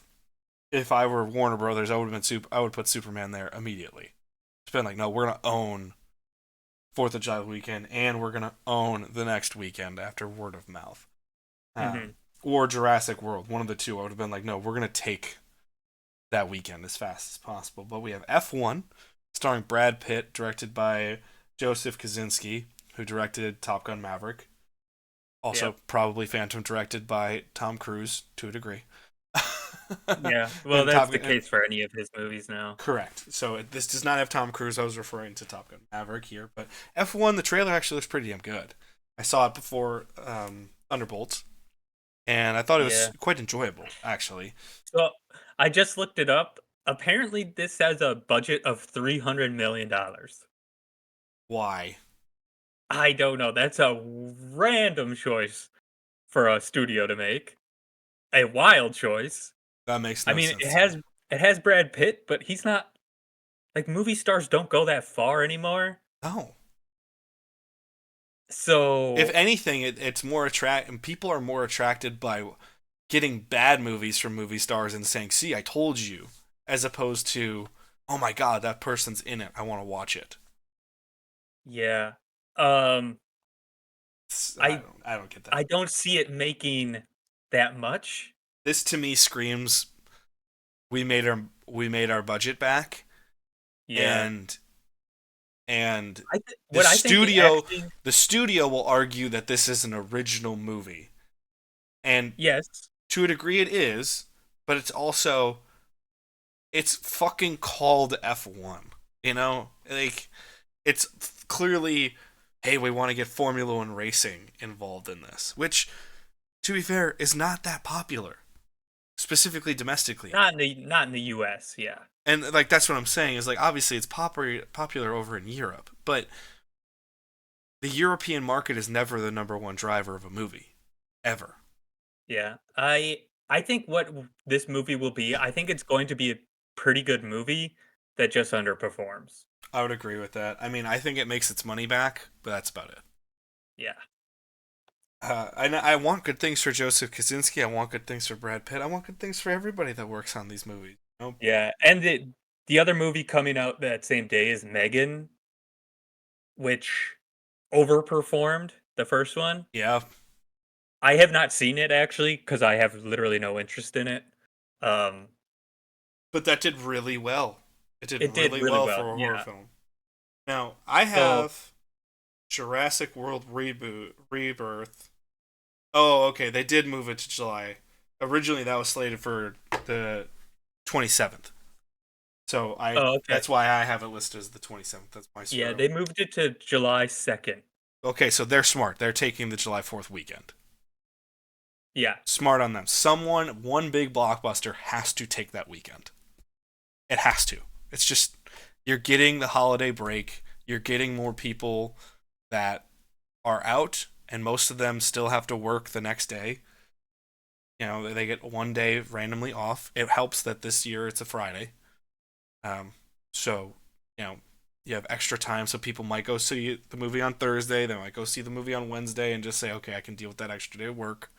if I were Warner Brothers, I would put Superman there immediately. It's been like, no, we're gonna own Fourth of July weekend, and we're gonna own the next weekend after word of mouth. Hmm. Or Jurassic World, one of the two. I would have been like, no, we're gonna take that weekend as fast as possible. But we have F1, starring Brad Pitt, directed by Joseph Kosinski, who directed Top Gun Maverick. Also, Yep. probably Phantom, directed by Tom Cruise to a degree. Yeah. Well, and that's Top the Gun, case for any of his movies now. correct. So this does not have Tom Cruise. I was referring to Top Gun Maverick here, but F1, the trailer actually looks pretty damn good. I saw it before Thunderbolts, and I thought it was Yeah. quite enjoyable, actually. So I just looked it up. Apparently, this has a budget of $300 million. Why? I don't know. That's a random choice for a studio to make. A wild choice. That makes I no mean, sense to me. it has Brad Pitt, but he's not like movie stars don't go that far anymore. No. If So anything, it's more attract, and people are more attracted by getting bad movies from movie stars and saying, "See, I told you," as opposed to, "Oh my god, that person's in it. I want to watch it." yeah, um, I I don't get that. I don't see it making that much. This to me screams we made our budget back, Yeah, and and the what I think it studio actually the studio will argue that this is an original movie, and yes, to a degree it is, but it's fucking called F1. You know, like it's clearly, hey, we want to get Formula One racing involved in this, which, to be fair, is not that popular, specifically domestically. not in the US. Yeah, And like that's what I'm saying is like obviously it's popular over in Europe, but the European market is never the number one driver of a movie, ever. yeah. I think this movie will be. I think it's going to be a pretty good movie that just underperforms. I would agree with that. I mean, I think it makes its money back, but that's about it. Yeah. I want good things for Joseph Kosinski. I want good things for Brad Pitt. I want good things for everybody that works on these movies. You know? Yeah, and the other movie coming out that same day is Megan, which overperformed the first one. Yeah, I have not seen it actually because I have literally no interest in it. Um, but that did really well. It did it did really really well well. for a horror Yeah. film. Now I So, have Jurassic World reboot rebirth. Oh, okay. They did move it to July. Originally, that was slated for the 27th. So I oh, okay. that's why I have it listed as the 27th. That's my Yeah, screw up. they moved it to July 2nd. Okay, so they're smart. They're taking the July 4th weekend. Yeah, Smart on them. One big blockbuster has to take that weekend. It has to. It's just you're getting the holiday break. You're getting more people that are out, and most of them still have to work the next day. You know, they get one day randomly off. It helps that this year it's a Friday. Um, so, you know, you have extra time, so people might go see the movie on Thursday. They might go see the movie on Wednesday and just say, okay, I can deal with that extra day of work,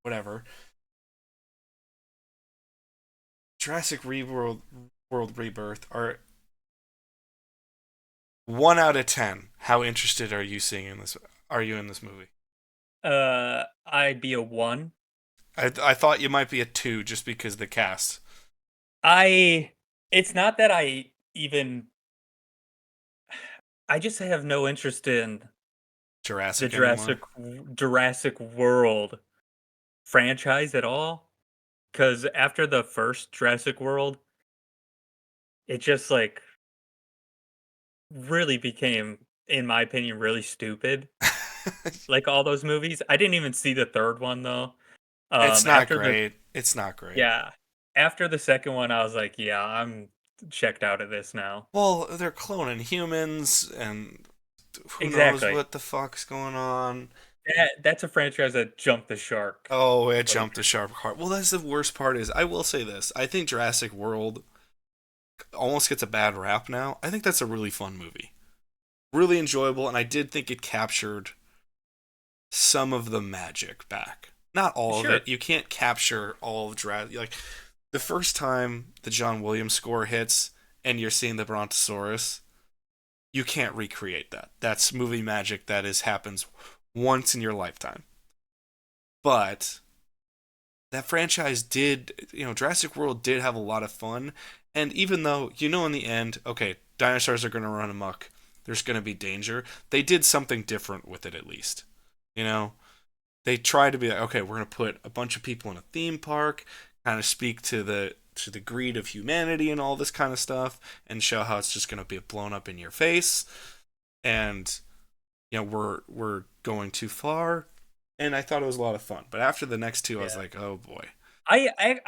whatever. Jurassic World Rebirth are 1 out of 10. How interested are you seeing in this? Are you in this movie? I'd be a 1. I thought you might be a 2 just because of the cast. I it's not that I even I just have no interest in the Jurassic anymore. Jurassic World franchise at all. Because after the first Jurassic World, it just like really became, in my opinion, really stupid. Like all those movies. I didn't even see the third one though. It's not After the great. It's not great. Yeah. After the second one, I was like, yeah, I'm checked out of this now. Well, they're cloning humans, and who knows Exactly. what the fuck's going on. That's a franchise that jumped the shark Oh, it way jumped a sharp card. Well, that's the worst part is I will say this. I think Jurassic World almost gets a bad rap now. I think that's a really fun movie. Really enjoyable, and I did think it captured some of the magic back. Not all of Sure. it. You can't capture all of Jurassic. Like the first time the John Williams score hits and you're seeing the Brontosaurus, you can't recreate that. That's movie magic that happens once in your lifetime. But that franchise did, Jurassic World did have a lot of fun. And even though, in the end, okay, dinosaurs are going to run amok, there's going to be danger, they did something different with it at least. You know, they tried to be like, okay, we're going to put a bunch of people in a theme park, kind of speak to the greed of humanity and all this kind of stuff, and show how it's just going to be blown up in your face. And we're going too far, and I thought it was a lot of fun. But after the next two, I was Yeah. like, oh boy. I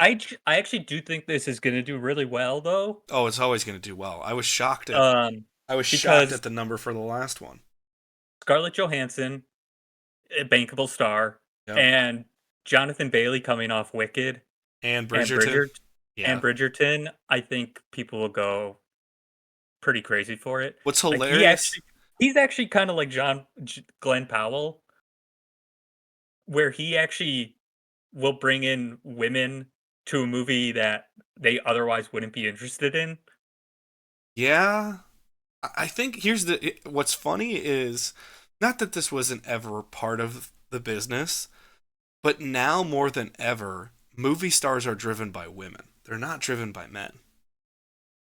actually do think this is gonna do really well though. Oh, it's always going to do well. Um, I was shocked because at the number for the last one. Scarlett Johansson, a bankable star, Yep. and Jonathan Bailey coming off Wicked And and Bridgerton. Yeah. Bridgerton, I think people will go pretty crazy for it. What's Like hilarious? he's actually kind of like Glenn Powell, where he actually will bring in women to a movie that they otherwise wouldn't be interested in. Yeah. I think what's funny is not that this wasn't ever part of the business, but now more than ever, movie stars are driven by women. They're not driven by men.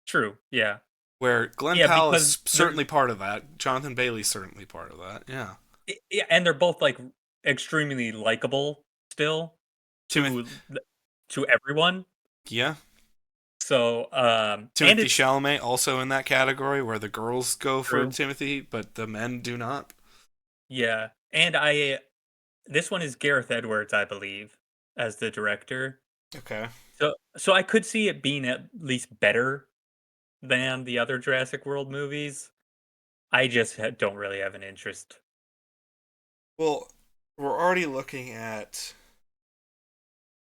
True. Yeah. Where Glenn Yeah, Powell because is certainly part of that. Jonathan Bailey's certainly part of that. Yeah. yeah, and they're both like extremely likable still Timothy, to everyone. yeah. So, and Timothy it's Chalamet also in that category where the girls go for true. Timothy, but the men do not. Yeah. And this one is Gareth Edwards, I believe, as the director. Okay. So I could see it being at least better than the other Jurassic World movies. I just don't really have an interest. Well, we're already looking at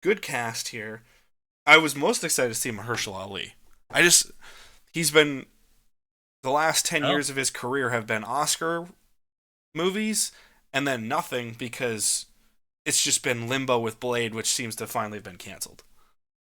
good cast here. I was most excited to see Mahershala Ali. He's been the last 10 Oh, years of his career have been Oscar movies and then nothing because It's just been limbo with Blade, which seems to finally have been canceled.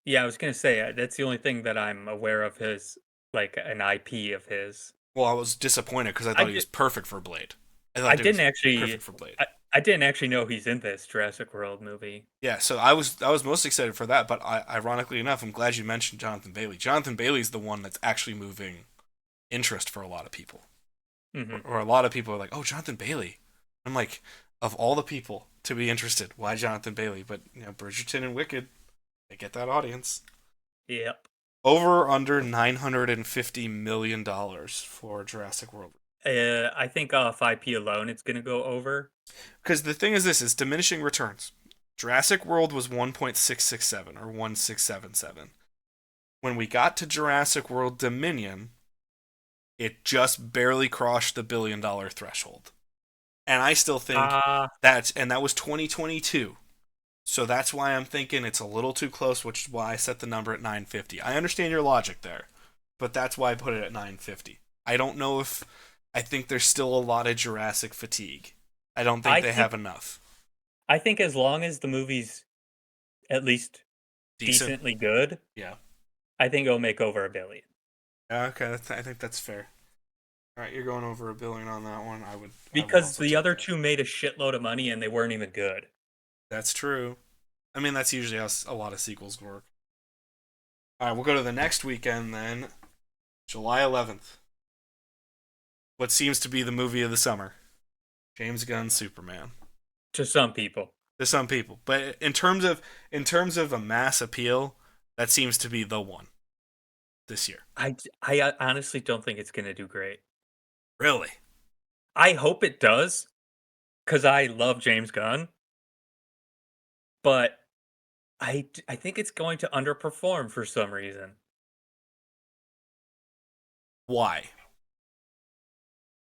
Yeah, I was gonna say that's the only thing that I'm aware of his like an IP of his. Well, I was disappointed because I I thought he was did. perfect for Blade. I I thought he didn't was perfect actually. for Blade. I didn't actually know he's in this Jurassic World movie. Yeah, so I was most excited for that, but ironically enough, I'm glad you mentioned Jonathan Bailey. Jonathan Bailey's the one that's actually moving interest for a lot of people. Hmm. Or a lot of people are like, "Oh, Jonathan Bailey." I'm like, of all the people to be interested, why Jonathan Bailey? But Bridgerton and Wicked, they get that audience. Yep. Over under $950 million for Jurassic World. I think off IP alone, it's gonna go over. Because the thing is, this is diminishing returns. Jurassic World was 1.667 or 1677. When we got to Jurassic World Dominion, it just barely crossed the $1 billion threshold. And I still think Uh that was 2022. So that's why I'm thinking it's a little too close, which is why I set the number at 950. I understand your logic there, but that's why I put it at 950. I don't know if I think there's still a lot of Jurassic fatigue. I don't think I they think have enough. I think as long as the movie's at least Decent. decently good, Yeah. I think it'll make over 1 billion. Okay, I think that's fair. All right, you're going over $1 billion on that one. I would Because also the take other that. two made a shitload of money and they weren't even good. That's true. I mean, that's usually how a lot of sequels work. All right, we'll go to the next weekend then, July 11th. What seems to be the movie of the summer, James Gunn's Superman. To some people. To some people, but in terms of a mass appeal, that seems to be the one this year. I honestly don't think it's gonna do great. Really? I hope it does, because I love James Gunn, but I think it's going to underperform for some reason. Why?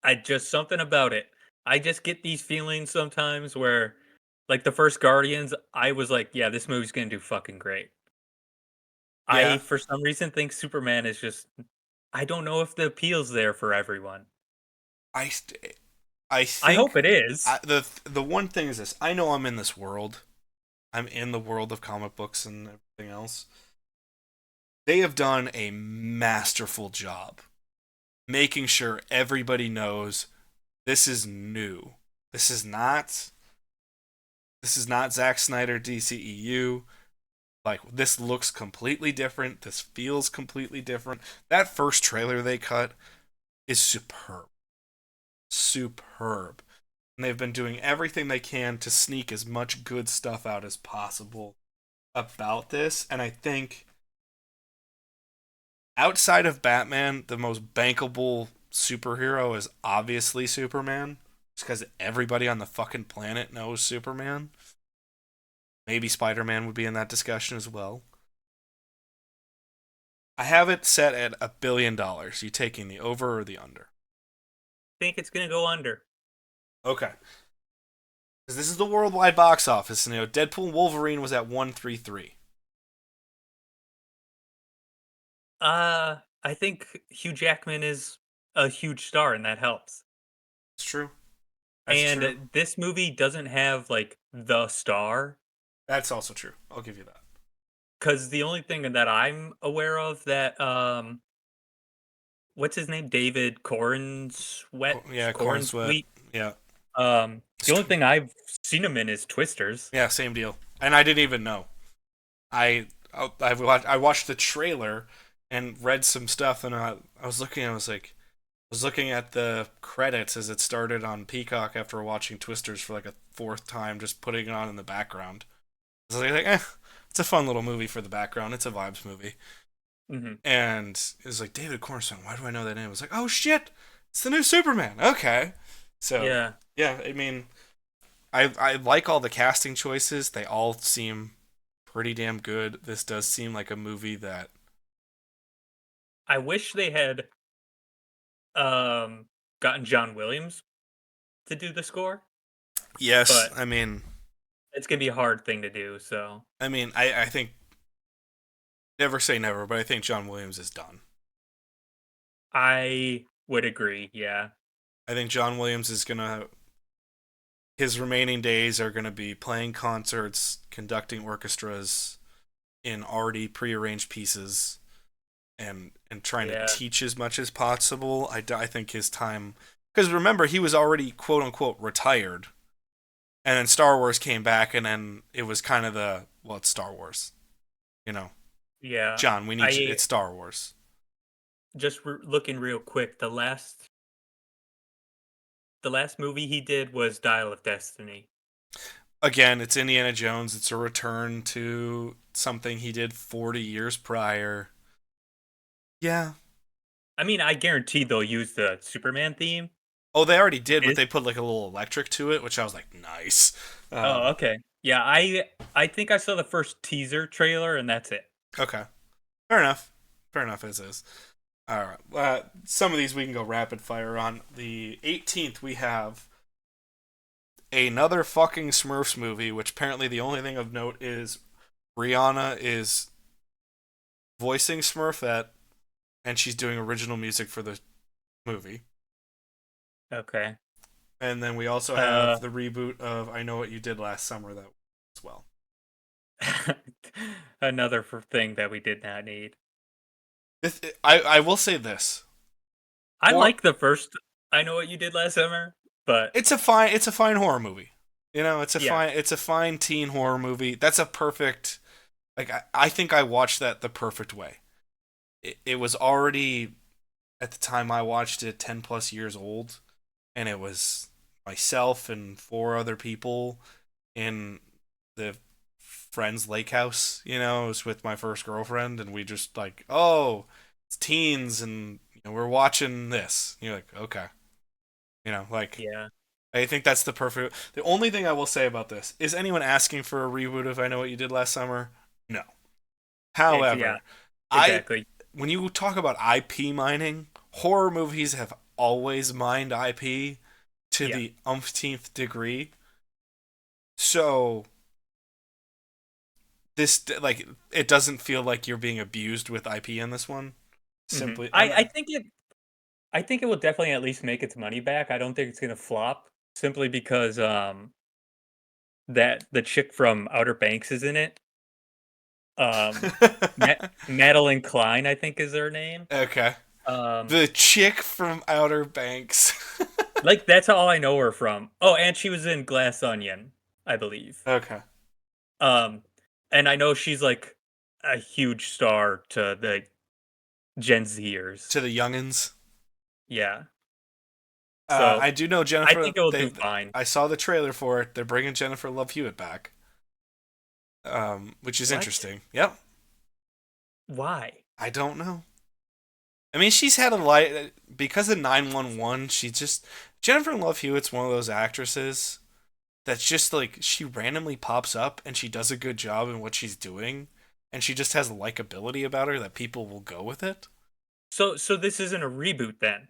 I just something about it. I just get these feelings sometimes where, like the first Guardians, I was like, yeah, this movie's gonna do fucking great. I, Yeah, for some reason, think Superman is just. I don't know if the appeal's there for everyone. I st- I I think hope it is. the one thing is this. I know I'm in this world. I'm in the world of comic books and everything else. They have done a masterful job making sure everybody knows this is new. This is not this is not Zack Snyder DCEU. Like, this looks completely different. This feels completely different. That first trailer they cut is superb. Superb. And they've been doing everything they can to sneak as much good stuff out as possible about this. And I think outside of Batman, the most bankable superhero is obviously Superman. Just because everybody on the fucking planet knows Superman. Maybe Spider Man would be in that discussion as well. I have it set at $1 billion. You taking the over or the under? Think it's gonna go under. Okay. Because this is the worldwide box office. And, Deadpool and Wolverine was at 133. I think Hugh Jackman is a huge star, and that helps. That's true. That's true. And this movie doesn't have like the star, That's also true. I'll give you that. because the only thing that I'm aware of that what's his name? David Yeah, Corn Corn Sweat. Sweet. Yeah. The only thing I've seen him in is Twisters. Yeah, same deal. And I didn't even know. I watched the trailer and read some stuff, and I was looking. I was looking at the credits as it started on Peacock after watching Twisters for like a fourth time, just putting it on in the background. I was like, it's a fun little movie for the background. It's a vibes movie. Hmm. And it was like, David Cornston, why do I know that name? I was like, oh shit, it's the new Superman. Okay. So, Yeah, yeah, I mean, I like all the casting choices. They all seem pretty damn good. This does seem like a movie that, I wish they had um gotten John Williams to do the score, yes, but I mean, it's gonna be a hard thing to do. So I think never say never, but I think John Williams is done. I would agree. Yeah. I think John Williams is gonna his remaining days are going to be playing concerts, conducting orchestras in already prearranged pieces, and trying to Yeah. teach as much as possible. I think his time, because remember he was already quote unquote retired, and then Star Wars came back, and then it was kind of the, well, it's Star Wars, you know. Yeah. John, we need you. I It's Star Wars. just looking real quick. The last movie he did was Dial of Destiny. Again, it's Indiana Jones. It's a return to something he did 40 years prior. Yeah. I mean, I guarantee they'll use the Superman theme. Oh, they already did, but Is they put like a little electric to it, which I was like, nice. Oh, Um, okay. Yeah, I think I saw the first teaser trailer and that's it. okay. Fair enough. Fair enough as is. All right. Some of these we can go rapid fire on. The 18th, we have another fucking Smurfs movie, which apparently the only thing of note is Rihanna is voicing Smurfette, and she's doing original music for the movie. Okay. And then we also Uh have the reboot of I Know What You Did Last Summer that as well. another thing that we did not need. I will say this. I Or like the first I Know What You Did Last Summer, but it's a fine horror movie. You know, yeah. it's a fine teen horror movie. That's a perfect, like I think I watched that the perfect way. It was already at the time I watched it 10 plus years old, and it was myself and four other people in the friend's lake house. You know, it was with my first girlfriend, and we just like, oh, it's teens, and we're watching this. And you're like, okay, like Yeah. I think that's the perfect. The only thing I will say about this is anyone asking for a reboot of I Know What You Did Last Summer? No. Yeah, However, I exactly. when you talk about IP mining, horror movies have always mined IP to Yeah. the umpteenth degree. So this, like, it doesn't feel like you're being abused with IP in this one. Simply, I think it will definitely at least make its money back. I don't think it's gonna flop simply because that the chick from Outer Banks is in it. Um Madeline Klein, I think is her name. okay. Um The chick from Outer Banks. like that's all I know her from. Oh, and she was in Glass Onion, I believe. Okay. Um and I know she's like a huge star to the Gen Zers. To the youngins. Yeah. So I do know I Jennifer. think it will do fine. I saw the trailer for it. They're bringing Jennifer Love Hewitt back, which is What? interesting. Yep. Why? I don't know. I mean, she's had a light because of 911. She just Jennifer Love Hewitt's one of those actresses that's just like she randomly pops up and she does a good job in what she's doing, and she just has a likability about her that people will go with it. So this isn't a reboot then.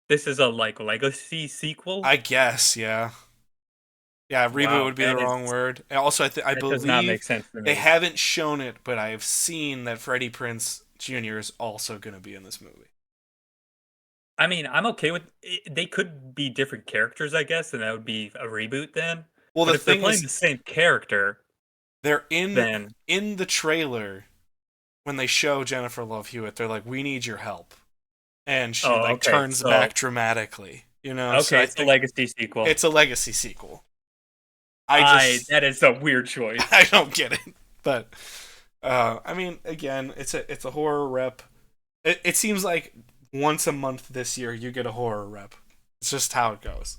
This is a like legacy sequel? I guess, yeah. Yeah, reboot Wow, would be the wrong word. And also, I that does not make believe sense to they me. haven't shown it, but I have seen that Freddie Prinze Jr. is also going to be in this movie. I mean, I'm okay with it. They could be different characters, I guess, and that would be a reboot then. Well, But the if they're thing playing is, the same character, they're then in the trailer when they show Jennifer Love Hewitt. They're like, "We need your help," and she oh, like okay. turns So back dramatically. So okay, I it's a think legacy sequel. it's a legacy sequel. I I just that is a weird choice. I don't get it, but I mean, again, it's a horror rep. It seems like once a month this year you get a horror rep. It's just how it goes.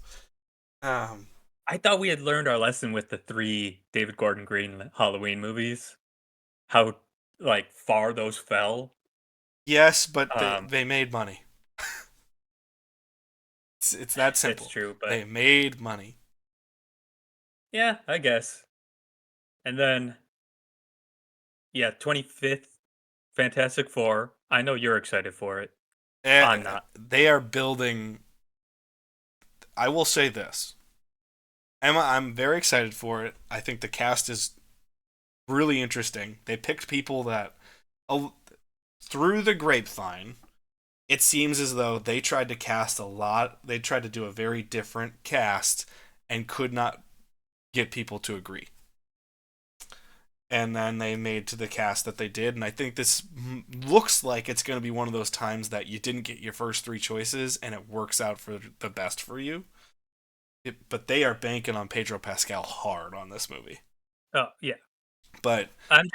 Um, I thought we had learned our lesson with the 3 David Gordon Green Halloween movies. How like far those fell. yes, but they Um they made money. It's that it's simple. true, but They made money. yeah, I guess. And then yeah, 25th Fantastic Four. I know you're excited for it. I'm not. They are building. I will say this, Emma. I'm very excited for it. I think the cast is really interesting. They picked people that, uh, through the grapevine, it seems as though they tried to cast a lot. They tried to do a very different cast, and could not get people to agree. And then they made to the cast that they did, and I think this looks like it's going to be one of those times that you didn't get your first three choices and it works out for the best for you. But they are banking on Pedro Pascal hard on this movie. Oh yeah. But I'm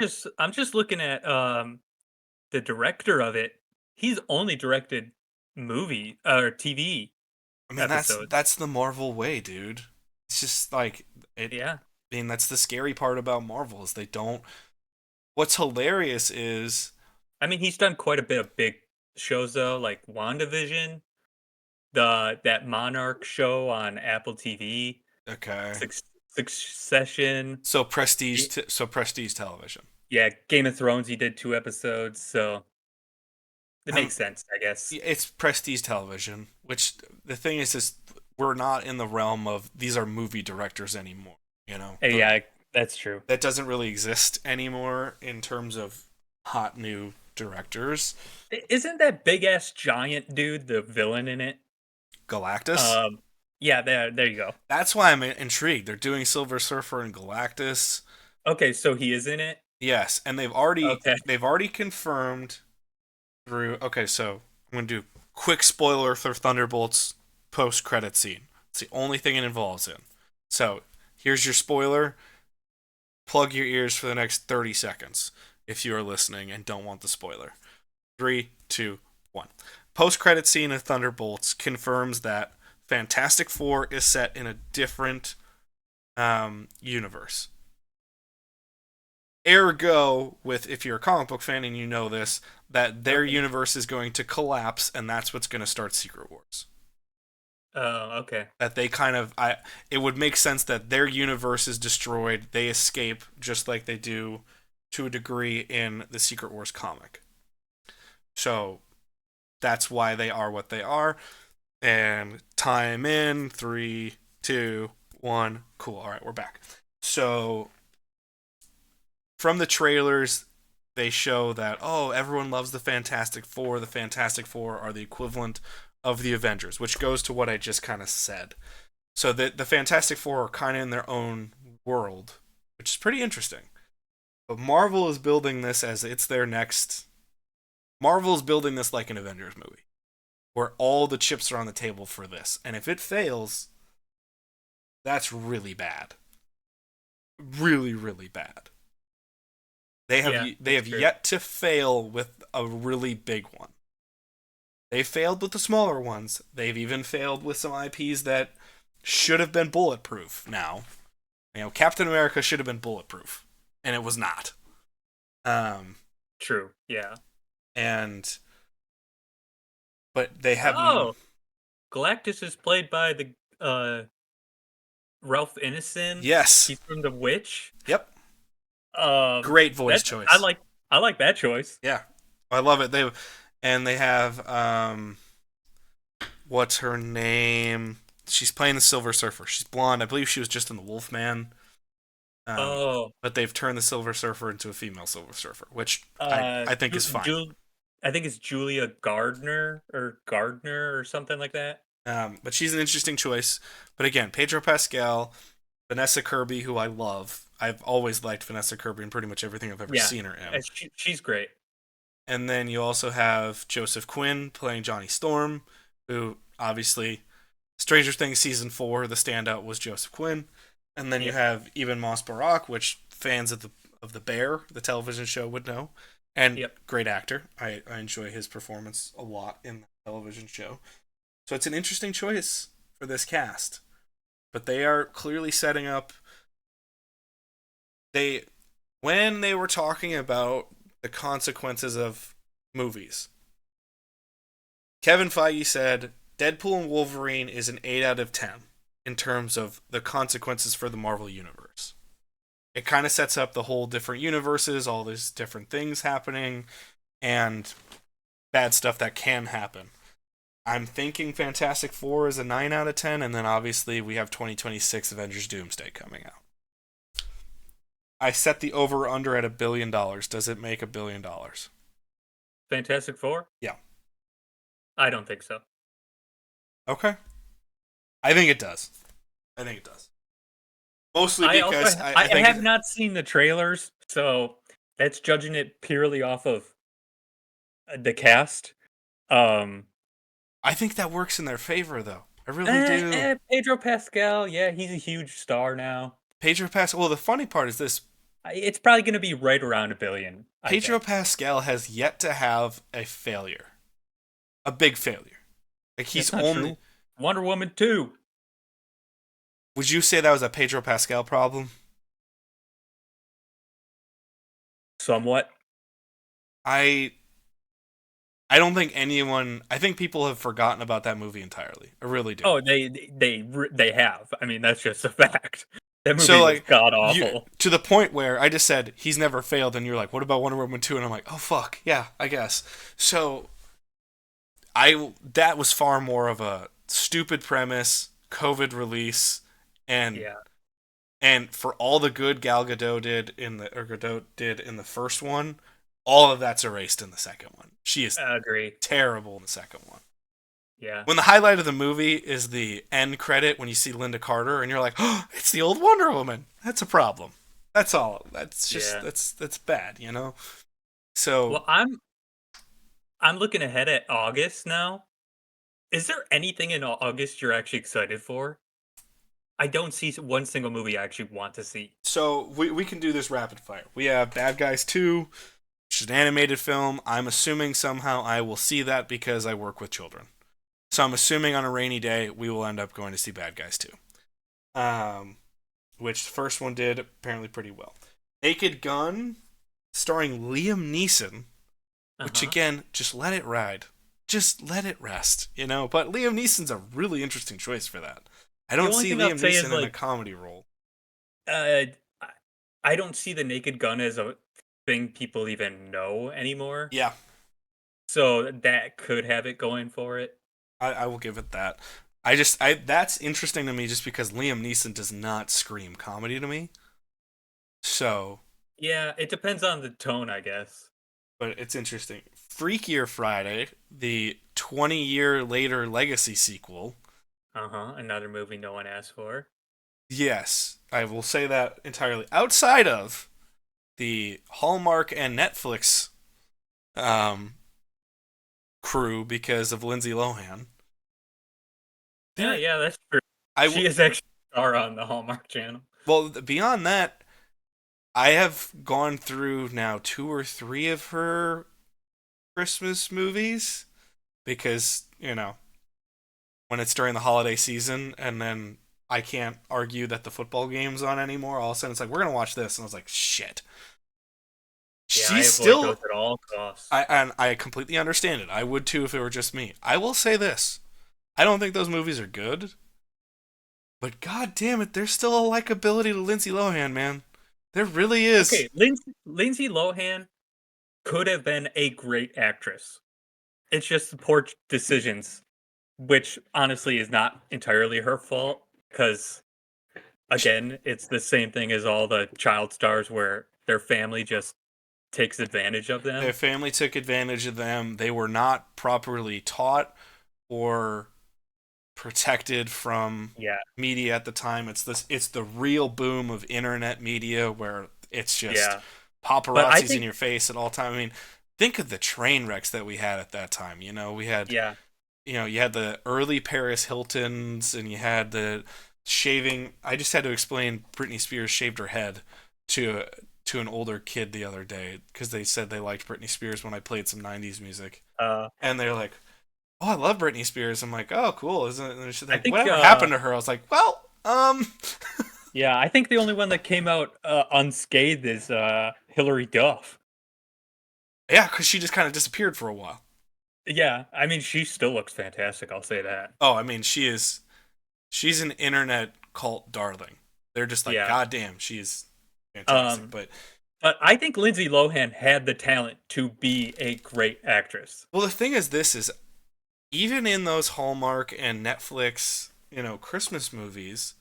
just looking at the director of it. He's only directed movie or TV I mean, episodes. that's the Marvel way, dude. It's just like it. Yeah. I mean, that's the scary part about Marvel is they don't. What's hilarious is I mean, he's done quite a bit of big shows though, like WandaVision, that Monarch show on Apple TV, okay. Succession. So prestige television. Yeah, Game of Thrones. He did 2 episodes, so it Um, makes sense, I guess. it's prestige television, which the thing is we're not in the realm of these are movie directors anymore. You know, Yeah, that's true. that doesn't really exist anymore in terms of hot new directors. Isn't that big ass giant dude the villain in it? Galactus. Um, yeah, there you go. That's why I'm intrigued. They're doing Silver Surfer and Galactus. Okay, so he is in it. Yes, and Okay. they've already confirmed through. Okay, so I'm gonna do quick spoiler for Thunderbolts post credit scene. It's the only thing it involves in. So here's your spoiler. Plug your ears for the next 30 seconds if you are listening and don't want the spoiler. 3, 2, 1. Post credit scene of Thunderbolts confirms that Fantastic Four is set in a different universe. Ergo, with if you're a comic book fan and you know this, that their universe is going to collapse, and that's what's going to start Secret Wars. Oh, okay. That they kind of, it would make sense that their universe is destroyed, they escape just like they do to a degree in the Secret Wars comic. So that's why they are what they are. And time in 3, 2, 1. Cool. All right, we're back. So from the trailers, they show that, oh, everyone loves the Fantastic Four. The Fantastic Four are the equivalent of the Avengers, which goes to what I just kind of said. So the Fantastic Four are kind of in their own world, which is pretty interesting. But Marvel is building this as it's their next. Marvel is building this like an Avengers movie, where all the chips are on the table for this. And if it fails, that's really bad. Really, really bad. They have true. yet to fail with a really big one. They failed with the smaller ones. They've even failed with some IPs that should have been bulletproof now. You know, Captain America should have been bulletproof, and it was not. True. Yeah. And but they have Oh, Galactus is played by the Ralph Ineson. yes. He's from The Witch. Yep. Um, Great voice that I choice. like. I like that choice. Yeah. I love it. They have what's her name? She's playing the Silver Surfer. She's blonde. I believe she was just in the Wolfman. Oh, But they've turned the Silver Surfer into a female Silver Surfer, which uh, I think is fine. I think it's Julia Gardner or something like that. But she's an interesting choice. But again, Pedro Pascal, Vanessa Kirby, who I love. I've always liked Vanessa Kirby in pretty much everything I've ever Yeah, seen her in. she's great. And then you also have Joseph Quinn playing Johnny Storm, who obviously Stranger Things season 4, the standout was Joseph Quinn. And then you Yep. have Eben Moss Barack, which fans of the Bear, the television show, would know. And Yep. great actor. I enjoy his performance a lot in the television show. So it's an interesting choice for this cast. But they are clearly setting up when they were talking about the consequences of movies. Kevin Feige said Deadpool and Wolverine is an 8 out of 10 in terms of the consequences for the Marvel Universe. It kind of sets up the whole different universes, all these different things happening, and bad stuff that can happen. I'm thinking Fantastic Four is a 9 out of 10, and then obviously we have 2026 Avengers Doomsday coming out. I set the over-under at $1 billion. Does it make $1 billion? Fantastic Four. Yeah. I don't think so. Okay. I think it does. I think it does. Mostly I also because I I think have not seen the trailers, so that's judging it purely off of the cast. Um, I think that works in their favor, though. I really do. Pedro Pascal, yeah, he's a huge star now. Pedro Pascal. Well, the funny part is this: It's probably going to be right around a billion, I Pedro think. Pascal has yet to have a failure, a big failure. Like he's That's not only. true. Wonder Woman 2. Would you say that was a Pedro Pascal problem? Somewhat. I I don't think anyone. I think people have forgotten about that movie entirely. I really do. Oh, they have. I mean, that's just a fact. That So movie was like god you awful. to the point where I just said he's never failed, and you're like, what about Wonder Woman 2? And I'm like, oh fuck, yeah, I guess. So that was far more of a stupid premise, COVID release, and Yeah, for all the good Gadot did in the first one, all of that's erased in the second one. She is I agree. terrible in the second one. Yeah, When the highlight of the movie is the end credit when you see Linda Carter and you're like, oh, it's the old Wonder Woman. That's a problem. That's all. That's just yeah. that's bad, you know. So Well, I'm looking ahead at August now. Is there anything in August you're actually excited for? I don't see one single movie I actually want to see. we can do this rapid fire. We have Bad Guys 2, which is an animated film. I'm assuming somehow I will see that because I work with children. So I'm assuming on a rainy day we will end up going to see Bad Guys 2. Which the first one did apparently pretty well. Naked Gun, starring Liam Neeson, Uh which huh. again, just let it ride. Just let it rest, you know? But Liam Neeson's a really interesting choice for that. I The don't only see thing I'll Liam say is Neeson in a like, comedy role. uh, I I don't see the Naked Gun as a thing people even know anymore. Yeah, So that could have it going for it. I will give it that. I that's interesting to me just because Liam Neeson does not scream comedy to me. So, Yeah, it depends on the tone, I guess. but it's interesting. Freakier Friday, the 20-year later legacy sequel. Uh huh. Another movie no one asked for. Yes, I will say that entirely. Outside of the Hallmark and Netflix um, crew because of Lindsay Lohan. Yeah, There, yeah, that's true. I She w- is actually a star on the Hallmark Channel. well beyond that, I have gone through now two or three of her Christmas movies because when it's during the holiday season, and then I can't argue that the football game's on anymore. All of a sudden, it's like we're gonna watch this, and I was like, shit. Yeah, I She's avoid those still. at all costs. I completely understand it. I would too if it were just me. I will say this: I don't think those movies are good, but god damn it, there's still a likability to Lindsay Lohan, man. There really is. Okay, Lindsay Lohan could have been a great actress. It's just the poor decisions, which honestly is not entirely her fault. Because again, it's the same thing as all the child stars where their family just takes advantage of Their them. family took advantage of them. They were not properly taught or protected from Yeah, media at the time. It's the real boom of internet media where it's just yeah. But I paparazzi's in think, your face at all time. I mean, think of the train wrecks that we had at that time. We had yeah, you had the early Paris Hiltons, and you had the shaving. I just had to explain Britney Spears shaved her head to an older kid the other day because they said they liked Britney Spears when I played some '90s music, uh, and they're like, "Oh, I love Britney Spears." I'm like, "Oh, cool." Isn't it? And she's I like, think, "Whatever happened to her?" I was like, "Well, yeah, I think the only one that came out unscathed is Hillary Duff. yeah," because she just kind of disappeared for a while. Yeah, I mean, she still looks fantastic. I'll say that. Oh, I mean, she's an internet cult darling. They're just like, Yeah. "God damn, she's fantastic." Um, But but I think Lindsay Lohan had the talent to be a great actress. well, the thing is, this is even in those Hallmark and Netflix, Christmas movies,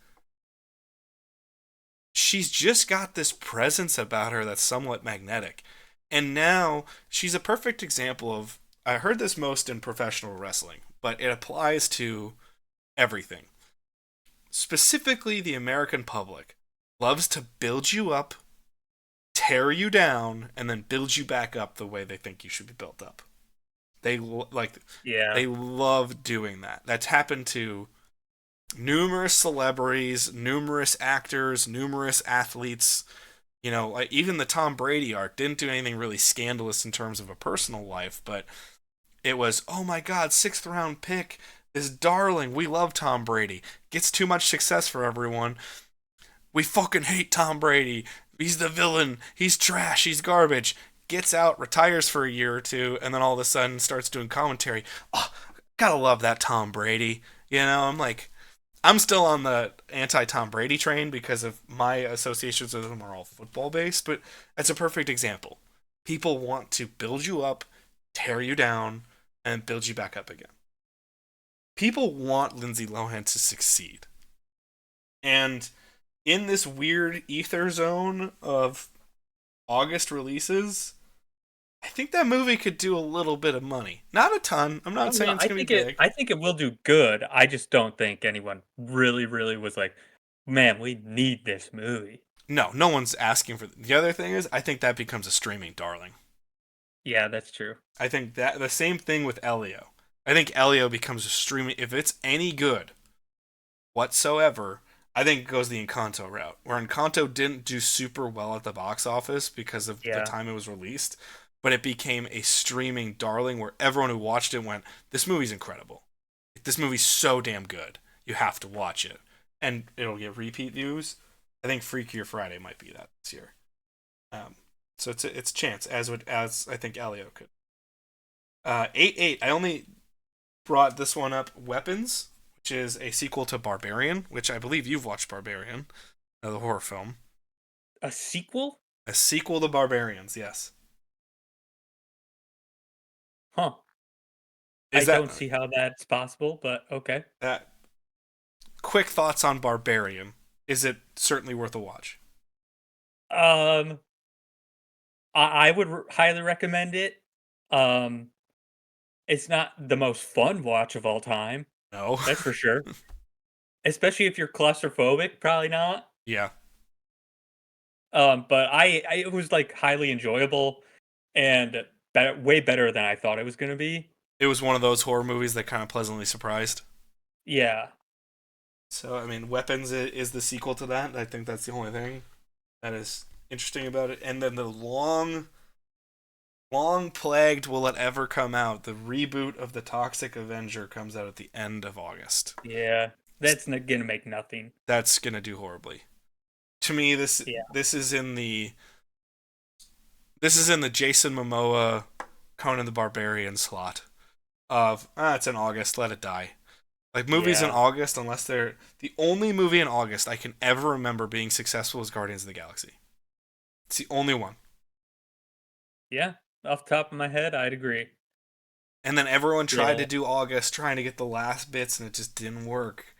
she's just got this presence about her that's somewhat magnetic. And now she's a perfect example of I heard this most in professional wrestling, but it applies to everything. specifically the American public, loves to build you up, tear you down, and then build you back up the way they think you should be built up. They like Yeah. they love doing that. That's happened to numerous celebrities, numerous actors, numerous athletes. You know, like even the Tom Brady arc didn't do anything really scandalous in terms of a personal life, but it was, oh my God, sixth round pick, this darling. We love Tom Brady. Gets too much success for everyone. We fucking hate Tom Brady. He's the villain. He's trash. He's garbage. Gets out, retires for a year or two, and then all of a sudden starts doing commentary. Oh, gotta love that Tom Brady. You know, I'm like, I'm still on the anti Tom Brady train because of my associations with him are all football based, but that's a perfect example. People want to build you up, tear you down, and build you back up again. People want Lindsay Lohan to succeed. And in this weird ether zone of August releases, I think that movie could do a little bit of money. Not a ton. I'm I not don't saying know. it's going to be big. I think it will do good. I just don't think anyone really, really was like, man, we need this movie. No, no one's asking for. The other thing is, I think that becomes a streaming darling. Yeah, that's true. I think that the same thing with Elio. I think Elio becomes a streaming. If it's any good whatsoever, I think it goes the Encanto route. Where Encanto didn't do super well at the box office because of the Yeah. time it was released, but it became a streaming darling where everyone who watched it went, "This movie's incredible. This movie's so damn good. You have to watch it." And it'll get repeat views. I think Freakier Friday might be that this year. Um, so it's a chance, as I think Elio could. 8-8. I only brought this one up. Weapons, which is a sequel to Barbarian, which I believe you've watched Barbarian, the horror film. A sequel? A sequel to Barbarians, yes. Huh. I Is that don't see how that's possible, but okay. that? Quick thoughts on Barbarian. Is it certainly worth a watch? Um, I would highly recommend it. Um, it's not the most fun watch of all time, No. that's for sure. Especially if you're claustrophobic, probably not. Yeah. But I it was like highly enjoyable and way better than I thought it was gonna be. It was one of those horror movies that kind of pleasantly surprised. Yeah, So, I mean, Weapons is the sequel to that. I think that's the only thing that is interesting about it. And then the long plagued will it ever come out? The reboot of the Toxic Avenger comes out at the end of August. yeah. That's gonna make nothing. That's gonna do horribly. To me, Yeah, this is in the Jason Momoa Conan the Barbarian slot of it's in August, let it die. Like movies in yeah, August, unless they're the only movie in August I can ever remember being successful is Guardians of the Galaxy. It's the only one. yeah. Off the top of my head, I'd agree. And then everyone tried Yeah, to do August, trying to get the last bits, and it just didn't work.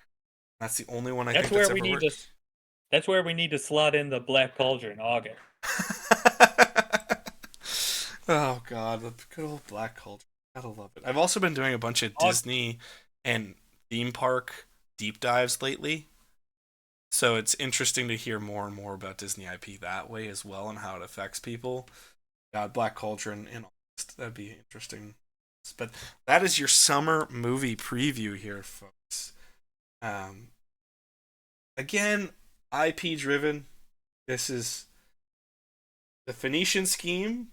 That's the only one I that's think that's where ever we need to. worked. That's where we need to slot in the Black Cauldron August. Oh God, the good old Black Cauldron. Gotta love it. I've also been doing a bunch of Aug- Disney and theme park deep dives lately. So it's interesting to hear more and more about Disney IP that way as well and how it affects people. God, Black Cauldron in August. That'd be interesting. But that is your summer movie preview here, folks. Um, again, IP driven. This is the Phoenician Scheme,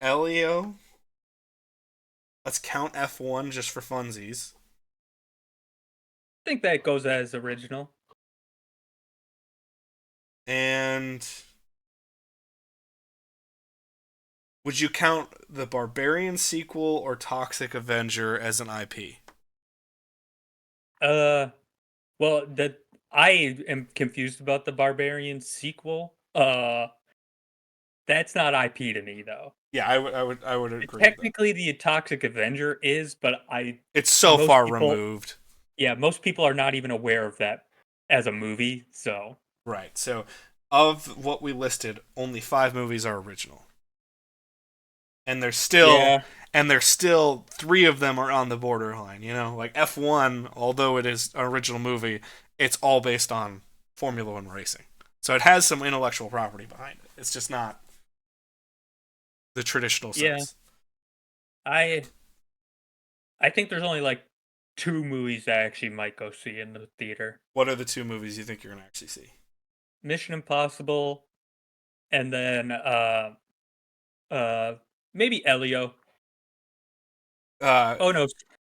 Elio. Let's count F1 just for funsies. I think that goes as original. And would you count the Barbarian sequel or Toxic Avenger as an IP? Uh, well, that I am confused about the Barbarian sequel. That's not IP to me though. Yeah, I would agree with that. Technically, the Toxic Avenger is, but It's so most far people, removed. yeah, most people are not even aware of that as a movie. So Right. So, of what we listed, only 5 movies are original. And yeah, there's still 3 of them are on the borderline, you know? Like F1, although it is an original movie, it's all based on Formula One racing. So it has some intellectual property behind it. It's just not the traditional Yeah, sense. I I think there's only like two movies that I actually might go see in the theater. What are the two movies you think you're gonna actually see? Mission Impossible, and then uh maybe Elio. Uh, Oh no,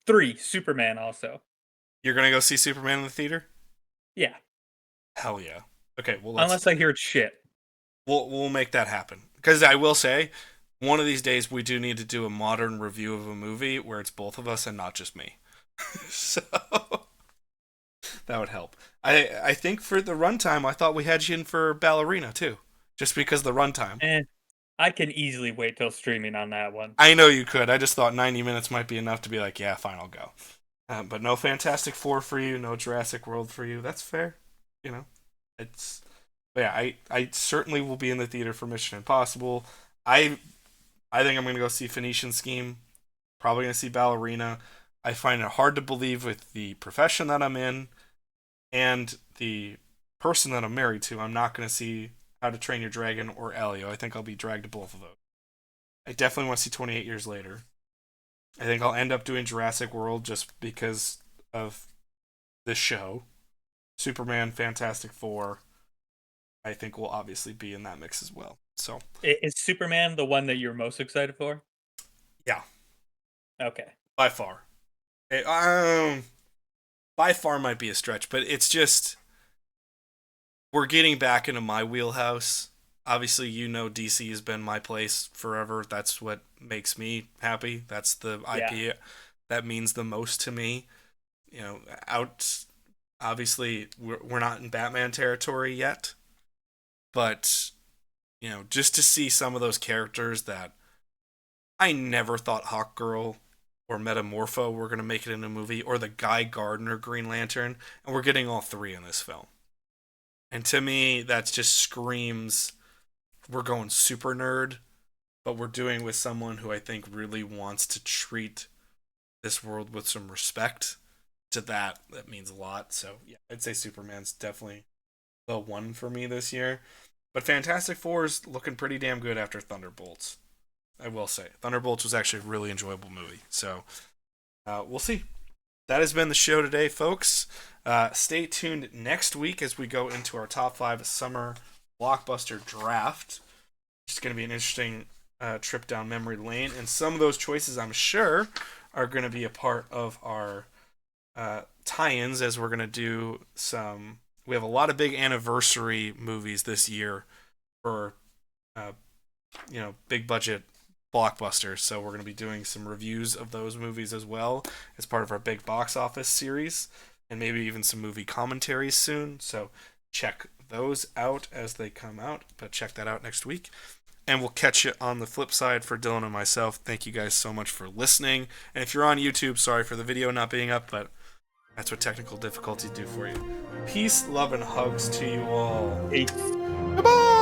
three Superman also. you're gonna go see Superman in the theater? Yeah, Hell yeah. Okay, well unless I hear it's shit. we'll make that happen. Because I will say, one of these days we do need to do a modern review of a movie where it's both of us and not just me. So that would help. I think for the runtime, I thought we had you in for Ballerina too, just because the runtime. Eh, I can easily wait till streaming on that one. I know you could. I just thought 90 minutes might be enough to be like, yeah, fine, I'll go. But no Fantastic Four for you, no Jurassic World for you. That's fair. You know, it's. But yeah, I certainly will be in the theater for Mission Impossible. I I think I'm gonna go see Phoenician Scheme. Probably gonna see Ballerina. I find it hard to believe with the profession that I'm in and the person that I'm married to. I'm not gonna see How to Train Your Dragon or Elio. I think I'll be dragged to both of those. I definitely want to see 28 Years Later. I think I'll end up doing Jurassic World just because of this show. Superman, Fantastic Four, I think will obviously be in that mix as well. So, Is Superman the one that you're most excited for? yeah, Okay. by far. It, by far might be a stretch, but it's just we're getting back into my wheelhouse. Obviously, you know DC has been my place forever. That's what makes me happy. That's the Yeah. IP that means the most to me. You know, out obviously we're not in Batman territory yet, but you know, just to see some of those characters that I never thought Hawkgirl or Metamorpho were going to make it in a movie, or the Guy Gardner Green Lantern, and we're getting all three in this film. And to me, that just screams we're going super nerd, but we're doing with someone who I think really wants to treat this world with some respect. To that means a lot. So yeah, I'd say Superman's definitely the one for me this year. But Fantastic Four is looking pretty damn good after Thunderbolts. I will say Thunderbolts was actually a really enjoyable movie. So we'll see. That has been the show today, folks. Stay tuned next week as we go into our top 5 summer blockbuster draft. It's going to be an interesting trip down memory lane, and some of those choices, I'm sure, are going to be a part of our tie-ins as we're going to do some. We have a lot of big anniversary movies this year for uh, big budget blockbusters. So we're going to be doing some reviews of those movies as well as part of our big box office series, and maybe even some movie commentaries soon. So check those out as they come out. But check that out next week. And we'll catch you on the flip side for Dylan and myself. Thank you guys so much for listening. And if you're on YouTube, sorry for the video not being up, but that's what technical difficulties do for you. Peace, love, and hugs to you all. Peace. Goodbye!